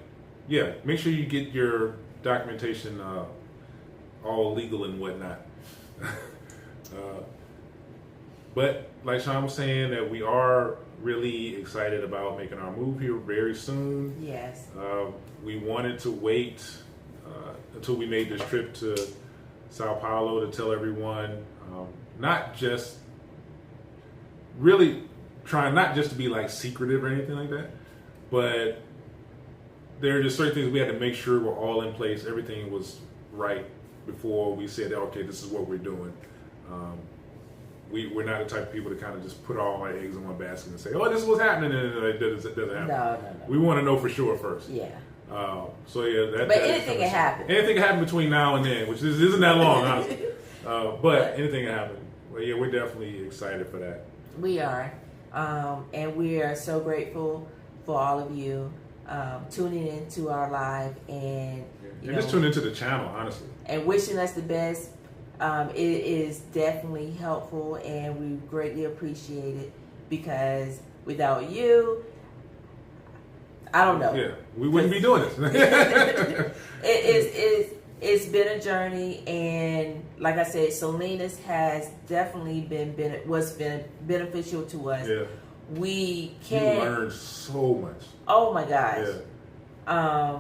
Speaker 1: yeah, make sure you get your documentation all legal and whatnot. But like Sean was saying, that we are really excited about making our move here very soon.
Speaker 2: Yes.
Speaker 1: We wanted to wait until we made this trip to Sao Paulo to tell everyone, not just really trying not just to be like secretive or anything like that, but there are just certain things we had to make sure were all in place. Everything was right before we said, okay, this is what we're doing. We're not the type of people to kind of just put all our eggs in one basket and say, oh, this is what's happening, and it doesn't happen.
Speaker 2: No.
Speaker 1: We want to know for sure first.
Speaker 2: Yeah.
Speaker 1: So yeah,
Speaker 2: But anything can happen.
Speaker 1: Anything can happen between now and then, which isn't that long, honestly. But anything can happen. Well, yeah, we're definitely excited for that.
Speaker 2: We are. And we are so grateful for all of you tuning into our live and
Speaker 1: just tune into the channel, honestly.
Speaker 2: And wishing us the best. It is definitely helpful, and we greatly appreciate it, because without you, I don't know.
Speaker 1: Yeah, we wouldn't be doing this.
Speaker 2: It's been a journey, and like I said, Salinas has definitely been beneficial to us.
Speaker 1: Yeah.
Speaker 2: We
Speaker 1: You
Speaker 2: can
Speaker 1: learned so much.
Speaker 2: Oh my gosh.
Speaker 1: Yeah.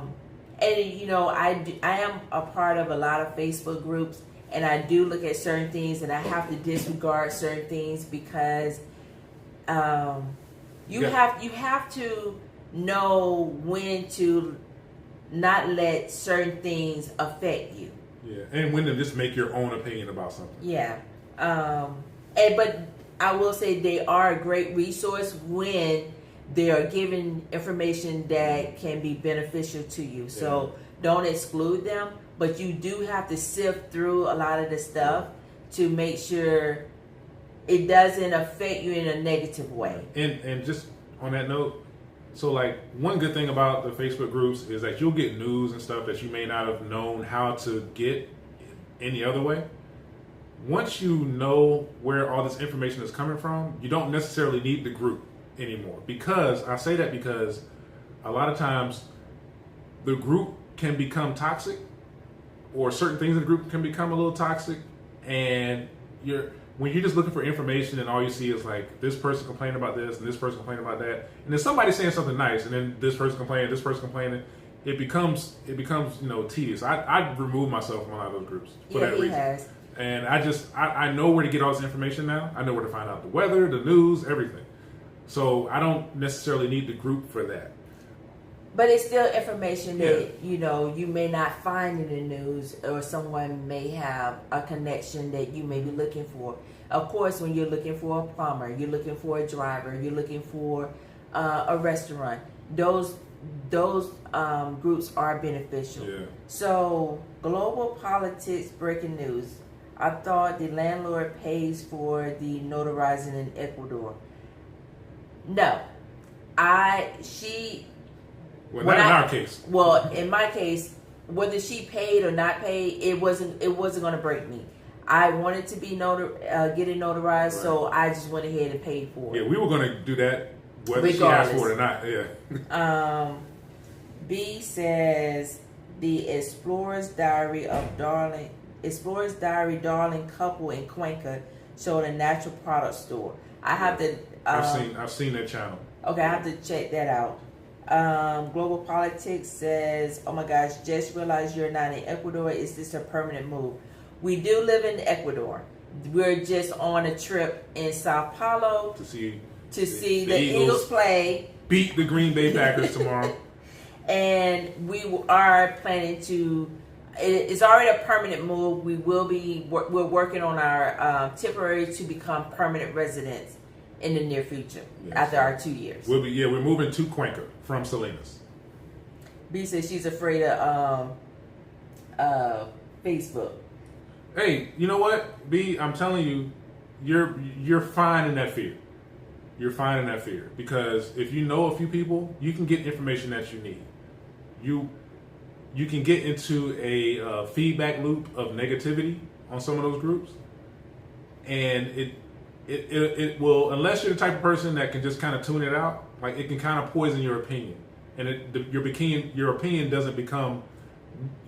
Speaker 2: And I am a part of a lot of Facebook groups, and I do look at certain things, and I have to disregard certain things, because you have to know when to not let certain things affect you.
Speaker 1: Yeah, and when to just make your own opinion about something.
Speaker 2: Yeah. But I will say they are a great resource when they are giving information that can be beneficial to you. So don't exclude them, but you do have to sift through a lot of the stuff to make sure it doesn't affect you in a negative way.
Speaker 1: And just on that note, so like one good thing about the Facebook groups is that you'll get news and stuff that you may not have known how to get any other way. Once you know where all this information is coming from, you don't necessarily need the group anymore. Because I say that because a lot of times the group can become toxic, or certain things in the group can become a little toxic, and when you're just looking for information and all you see is like this person complaining about this and this person complaining about that, and then somebody saying something nice, and then this person complaining, it becomes tedious. I remove myself from a lot of those groups for that reason.
Speaker 2: Has.
Speaker 1: And I know where to get all this information now. I know where to find out the weather, the news, everything. So I don't necessarily need the group for that.
Speaker 2: But it's still information that you may not find in the news, or someone may have a connection that you may be looking for. Of course, when you're looking for a plumber, you're looking for a driver, you're looking for a restaurant, those groups are beneficial.
Speaker 1: Yeah.
Speaker 2: So, global politics breaking news. I thought the landlord pays for the notarizing in Ecuador. No,
Speaker 1: Well, not in our case.
Speaker 2: Well, in my case, whether she paid or not paid, it wasn't going to break me. I wanted to be get it notarized, so I just went ahead and paid for it.
Speaker 1: Yeah, we were going to do that whether she asked for it or not. Yeah.
Speaker 2: B says the Explorer's Diary Darling couple in Cuenca showed a natural product store. I have to.
Speaker 1: I've seen that channel.
Speaker 2: Okay, I have to check that out. Global Politics says, "Oh my gosh, just realized you're not in Ecuador. Is this a permanent move?" We do live in Ecuador. We're just on a trip in Sao Paulo
Speaker 1: to see
Speaker 2: the Eagles play,
Speaker 1: beat the Green Bay Packers tomorrow.
Speaker 2: And we are planning to. It's already a permanent move. We're working on our temporary to become permanent residents in the near future after our 2 years.
Speaker 1: We're moving to Cuenca from Salinas.
Speaker 2: B says she's afraid of Facebook.
Speaker 1: Hey, you know what, B? I'm telling you, you're fine in that fear. You're fine in that fear because if you know a few people, you can get information that you need. You can get into a feedback loop of negativity on some of those groups, and it will, unless you're the type of person that can just kind of tune it out, like it can kind of poison your opinion, and your opinion doesn't become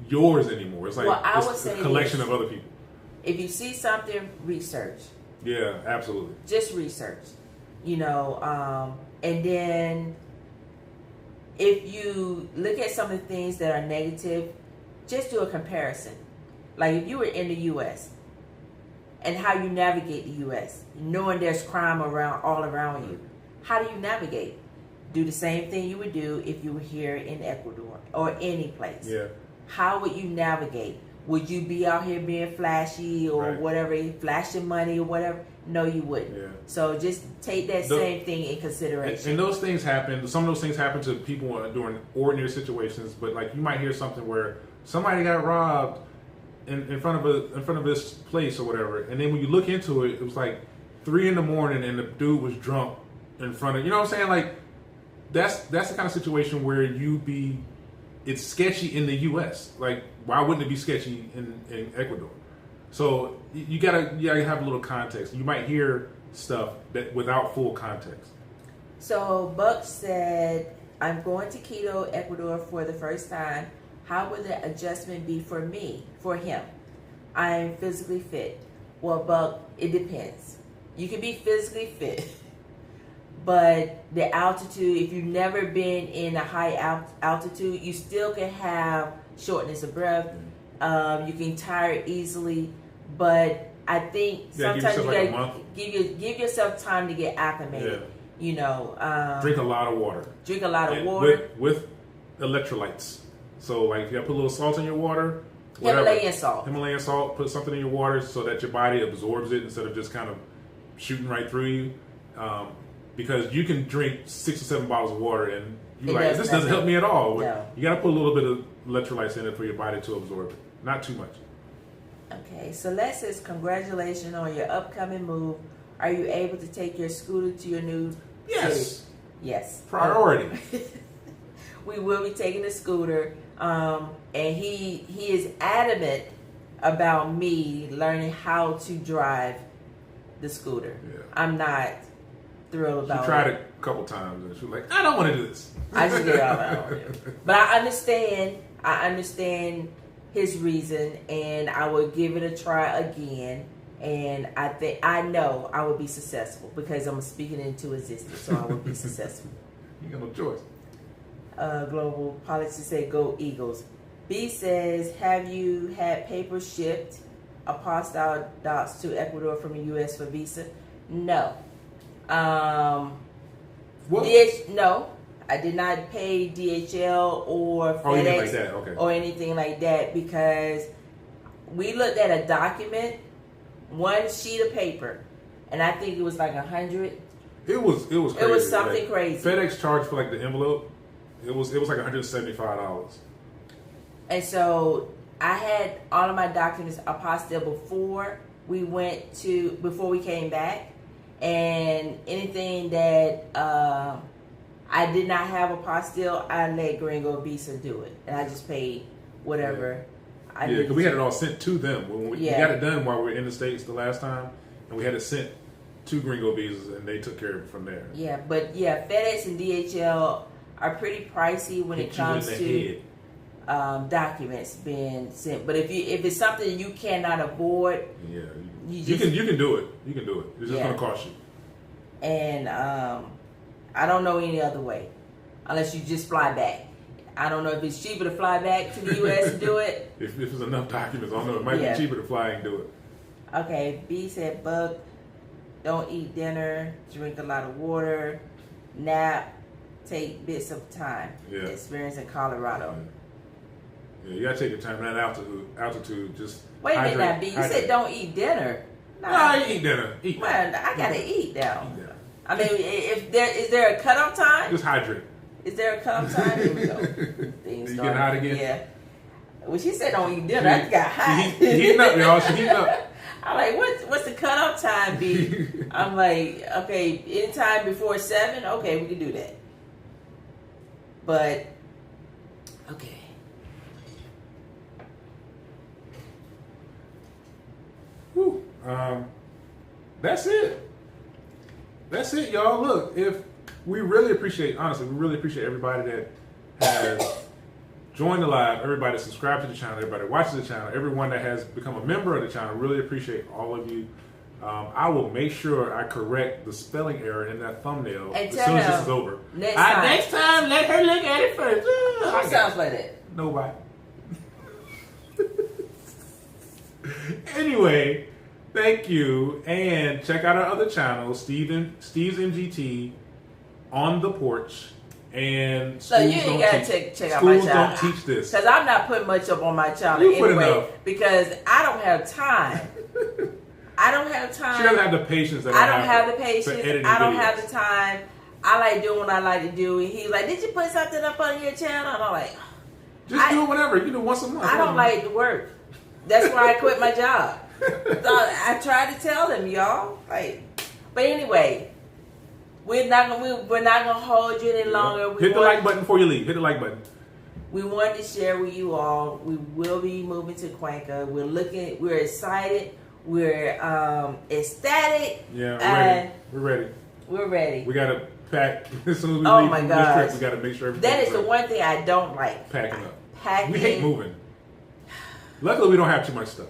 Speaker 1: yours anymore. It's like it's a collection of other people.
Speaker 2: If you see something, research.
Speaker 1: Yeah, absolutely.
Speaker 2: Just research, and then if you look at some of the things that are negative, just do a comparison. Like if you were in the U.S. and how you navigate the U.S., knowing there's crime all around you, how do you navigate? Do the same thing you would do if you were here in Ecuador or any place.
Speaker 1: Yeah.
Speaker 2: How would you navigate? Would you be out here being flashy or whatever, flashing money or whatever? No, you wouldn't. Yeah. So just take that same thing in consideration.
Speaker 1: And those things happen. Some of those things happen to people during ordinary situations. But like you might hear something where somebody got robbed in front of this place or whatever, and then when you look into it, it was like 3 a.m. and the dude was drunk in front of. You know what I'm saying? Like that's the kind of situation where it's sketchy in the U.S. Like, why wouldn't it be sketchy in Ecuador? So you gotta have a little context. You might hear stuff that without full context.
Speaker 2: So Buck said, "I'm going to Quito, Ecuador for the first time. How would the adjustment be for him? I am physically fit." Well, Buck, it depends. You can be physically fit. But the altitude, if you've never been in a high altitude, you still can have shortness of breath. You can tire easily. But I think sometimes you gotta give yourself time to get acclimated. Yeah.
Speaker 1: Drink a lot of water.
Speaker 2: Drink a lot of water.
Speaker 1: With electrolytes. So like if you gotta put a little salt in your water.
Speaker 2: Himalayan salt.
Speaker 1: Put something in your water so that your body absorbs it instead of just kind of shooting right through you. Because you can drink 6 or 7 bottles of water and this doesn't help me at all. No. You got to put a little bit of electrolytes in it for your body to absorb it. Not too much.
Speaker 2: Okay, Celeste says, "Congratulations on your upcoming move. Are you able to take your scooter to your new city?" Yes.
Speaker 1: Priority.
Speaker 2: We will be taking the scooter. And he is adamant about me learning how to drive the scooter. Yeah. I'm not thrilled about it.
Speaker 1: She tried it a couple times and she was like, "I don't want to do this."
Speaker 2: I just get out of it. But I understand his reason, and I will give it a try again. And I know I will be successful because I'm speaking into existence, so I will be successful.
Speaker 1: You got no choice.
Speaker 2: Global Politics say, "Go Eagles." B says, "Have you had papers shipped, apostille docs to Ecuador from the U.S. for visa?" No. No, I did not pay DHL or FedEx or anything like that because we looked at a document, one sheet of paper, and I think it was like 100.
Speaker 1: It was crazy.
Speaker 2: It was something crazy.
Speaker 1: FedEx charged for like the envelope. It was like $175.
Speaker 2: And so I had all of my documents apostille before we came back. And anything that I did not have apostille, I let Gringo Visa do it, and I just paid whatever.
Speaker 1: Yeah, because we had it all sent to them. We got it done while we were in the States the last time, and we had it sent 2 gringo visas, and they took care of it from there.
Speaker 2: Yeah, but FedEx and DHL are pretty pricey when it comes to documents being sent. But if it's something you cannot avoid, you can do it. You can do it. It's just gonna cost you. And I don't know any other way, unless you just fly back. I don't know if it's cheaper to fly back to the U.S. and do it.
Speaker 1: If there's enough documents, I don't know. It might be cheaper to fly and do it.
Speaker 2: Okay, B said, Bug, don't eat dinner, drink a lot of water, nap, take bits of time.
Speaker 1: Yeah.
Speaker 2: Experience in Colorado.
Speaker 1: Yeah, you gotta take your time. That altitude, just
Speaker 2: wait a minute, now, B. You said don't eat dinner.
Speaker 1: No, I eat dinner. Eat.
Speaker 2: Man, I gotta eat now. I mean, is there a cutoff time?
Speaker 1: Just hydrate.
Speaker 2: Is there a cutoff time? Here we go.
Speaker 1: You getting hot again?
Speaker 2: Yeah. Well, she said don't eat dinner. I got hot.
Speaker 1: She heating up, y'all. She heating up.
Speaker 2: I'm like, what's the cutoff time, B? I'm like, okay, anytime before 7, okay, we can do that. But, okay.
Speaker 1: Whew. That's it. That's it, y'all. Look, we really appreciate everybody that has joined the live, everybody that subscribed to the channel, everybody that watches the channel, everyone that has become a member of the channel. Really appreciate all of you. I will make sure I correct the spelling error in that thumbnail as soon as this is over.
Speaker 2: Next time, let her look at it first. Who sounds like that?
Speaker 1: Nobody. Anyway, thank you, and check out our other channels, Steve's MGT, On the Porch, and
Speaker 2: so you ain't gotta check out my channel.
Speaker 1: Schools Don't Teach This,
Speaker 2: because I'm not putting much up on my channel anyway. Because I don't have time. I don't have time.
Speaker 1: She doesn't have the patience.
Speaker 2: I don't have the patience. I don't have the time. I like doing what I like to do. And he's like, "Did you put something up on your channel?" And I'm like,
Speaker 1: "Just do it whenever. You can do it once a month."
Speaker 2: I don't like to work. That's why I quit my job. So I tried to tell them, y'all. Like, but anyway, we're not gonna hold you any longer.
Speaker 1: Hit the like button before you leave. Hit the like button.
Speaker 2: We wanted to share with you all. We will be moving to Cuenca. We're excited. We're ecstatic.
Speaker 1: Yeah, we're ready.
Speaker 2: We're ready.
Speaker 1: We gotta pack as soon as we
Speaker 2: leave
Speaker 1: from this trip. We gotta make sure everything.
Speaker 2: That is the one thing I don't like.
Speaker 1: Packing up.
Speaker 2: Packing.
Speaker 1: We hate moving. Luckily, we don't have too much stuff.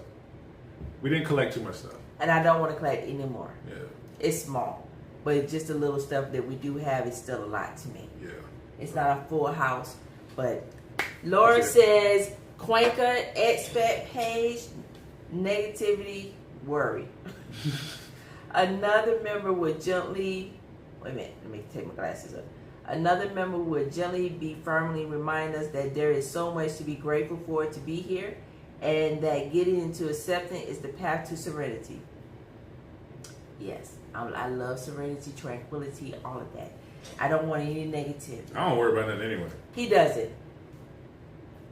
Speaker 1: We didn't collect too much stuff.
Speaker 2: And I don't want to collect anymore.
Speaker 1: Yeah.
Speaker 2: It's small. But just the little stuff that we do have is still a lot to me.
Speaker 1: Yeah.
Speaker 2: It's not a full house. But Laura says, Cuenca expat page, negativity, worry. Another member would gently, wait a minute, let me take my glasses up. Another member would gently be firmly remind us that there is so much to be grateful for to be here, and that getting into acceptance is the path to serenity. Yes, I love serenity, tranquility, all of that. I don't want any negativity.
Speaker 1: I don't worry about that anyway.
Speaker 2: He doesn't.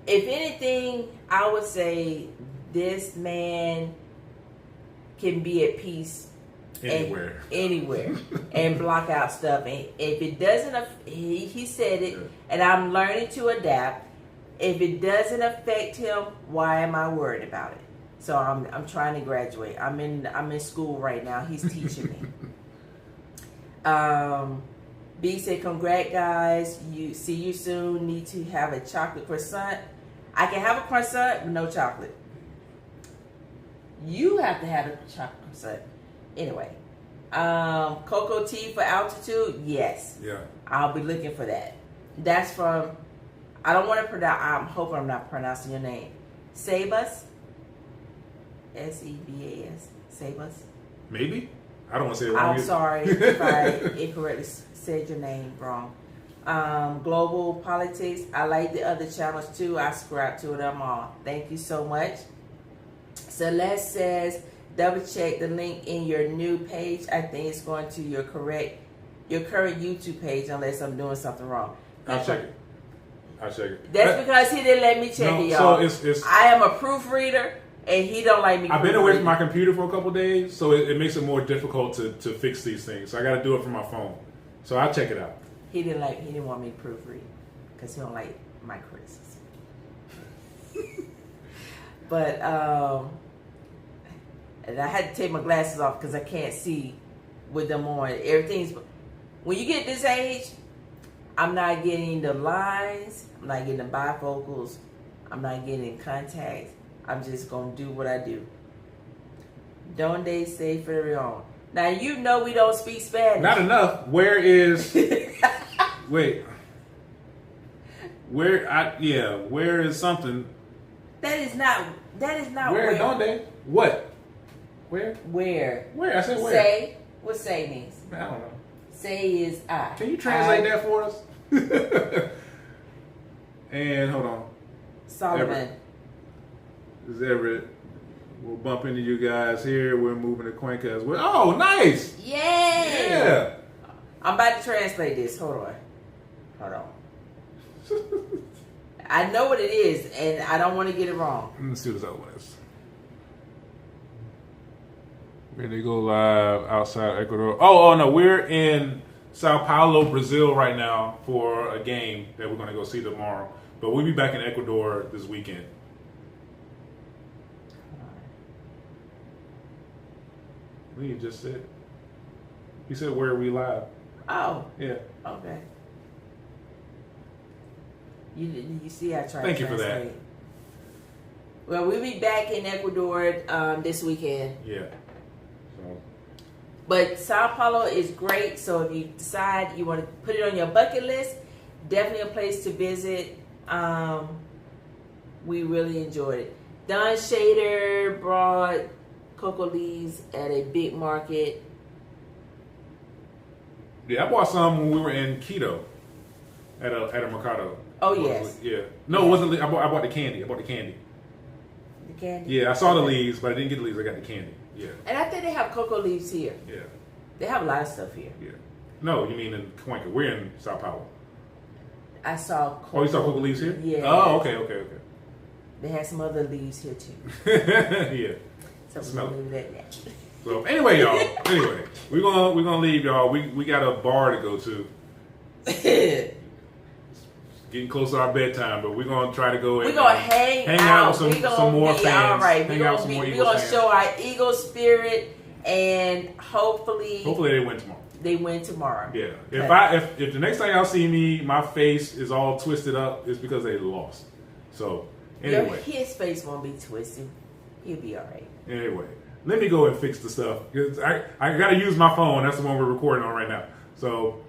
Speaker 2: If anything, I would say this man can be at peace
Speaker 1: anywhere
Speaker 2: and block out stuff. And if it doesn't, he said it, and I'm learning to adapt. If it doesn't affect him, why am I worried about it? So I'm trying to graduate. I'm in school right now. He's teaching me. B said, "Congrats, guys. See you soon. Need to have a chocolate croissant. I can have a croissant, but no chocolate. You have to have a chocolate croissant. Anyway, cocoa tea for altitude. Yes.
Speaker 1: Yeah.
Speaker 2: I'll be looking for that. That's from. I don't want to pronounce. I'm hoping I'm not pronouncing your name. Sebas. Sebas. Sebas.
Speaker 1: Maybe. I don't want to say it wrong.
Speaker 2: I'm sorry if I incorrectly said your name wrong. Global politics. I like the other channels too. I subscribe to them all. Thank you so much. Celeste says, double check the link in your new page. I think it's going to your current YouTube page unless I'm doing something wrong.
Speaker 1: I'll check it.
Speaker 2: That's because he didn't let me check it, y'all.
Speaker 1: So it's
Speaker 2: I am a proofreader, and he don't like me.
Speaker 1: I've been away from my computer for a couple of days, so it makes it more difficult to fix these things. So I got to do it from my phone. So I'll check it out.
Speaker 2: He didn't want me to proofread because he don't like my criticism. But and I had to take my glasses off because I can't see with them on. Everything's when you get this age, I'm not getting the lines, I'm not getting the bifocals, I'm not getting contacts. I'm just gonna do what I do. Donde se fueron. Now you know we don't speak Spanish.
Speaker 1: Not enough. Where is? Wait. Where is something?
Speaker 2: That is not
Speaker 1: Where? Donde? What? Where?
Speaker 2: Where?
Speaker 1: Where? I said where.
Speaker 2: Say. What say means?
Speaker 1: I don't know.
Speaker 2: Say is I.
Speaker 1: Can you translate that for us? And hold on.
Speaker 2: Solomon.
Speaker 1: This is Everett. We'll bump into you guys here. We're moving to Cuenca as well. Oh, nice!
Speaker 2: Yay!
Speaker 1: Yeah.
Speaker 2: I'm about to translate this. Hold on. I know what it is, and I don't want to get it wrong.
Speaker 1: Let's see what this other one is. Where they go live outside Ecuador. Oh no, we're in Sao Paulo, Brazil right now for a game that we're going to go see tomorrow. But we'll be back in Ecuador this weekend. What you just said? He said, where are we live?
Speaker 2: Oh.
Speaker 1: Yeah.
Speaker 2: Okay. You see I tried
Speaker 1: Thank
Speaker 2: to
Speaker 1: you for
Speaker 2: translate.
Speaker 1: that.
Speaker 2: Well, we'll be back in Ecuador this weekend.
Speaker 1: Yeah. So.
Speaker 2: But Sao Paulo is great, so if you decide you want to put it on your bucket list, definitely a place to visit. We really enjoyed it. Don Shader brought cocoa leaves at a big market.
Speaker 1: Yeah, I bought some when we were in Quito at a mercado.
Speaker 2: Oh yes.
Speaker 1: Yeah. No, it wasn't. I bought the candy.
Speaker 2: The candy.
Speaker 1: Yeah, I saw the leaves, but I didn't get the leaves. I got the candy. Yeah.
Speaker 2: And I think they have cocoa leaves here.
Speaker 1: Yeah.
Speaker 2: They have a lot of stuff here.
Speaker 1: Yeah. No, you mean in Cuenca? We're in Sao Paulo.
Speaker 2: I saw cocoa.
Speaker 1: Oh, you saw cocoa leaves here?
Speaker 2: Yeah.
Speaker 1: Oh, okay.
Speaker 2: They had some other leaves here too.
Speaker 1: Yeah.
Speaker 2: So
Speaker 1: Smell
Speaker 2: we'll leave it at that.
Speaker 1: So anyway, y'all. We're gonna leave y'all. We got a bar to go to. Getting close to our bedtime, but we're gonna try to go.
Speaker 2: We're gonna hang
Speaker 1: out with some more fans.
Speaker 2: All right.
Speaker 1: Hang out with some more
Speaker 2: We're
Speaker 1: Eagles
Speaker 2: gonna
Speaker 1: fans.
Speaker 2: show our Eagle spirit, and hopefully
Speaker 1: they win tomorrow.
Speaker 2: They win tomorrow.
Speaker 1: Yeah.
Speaker 2: Okay.
Speaker 1: If the next time y'all see me, my face is all twisted up, it's because they lost. So anyway,
Speaker 2: his face won't be twisted. He'll be all right.
Speaker 1: Anyway, let me go and fix the stuff because I gotta use my phone. That's the one we're recording on right now. So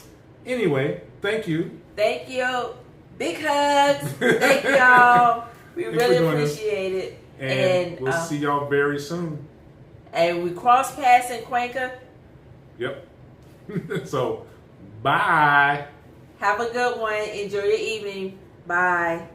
Speaker 1: anyway, thank you.
Speaker 2: Thank you. Big hugs. Thank y'all. We
Speaker 1: Thanks
Speaker 2: really
Speaker 1: for doing
Speaker 2: appreciate it.
Speaker 1: And we'll see y'all very soon.
Speaker 2: And we cross paths in Cuenca.
Speaker 1: Yep. So, bye.
Speaker 2: Have a good one. Enjoy your evening. Bye.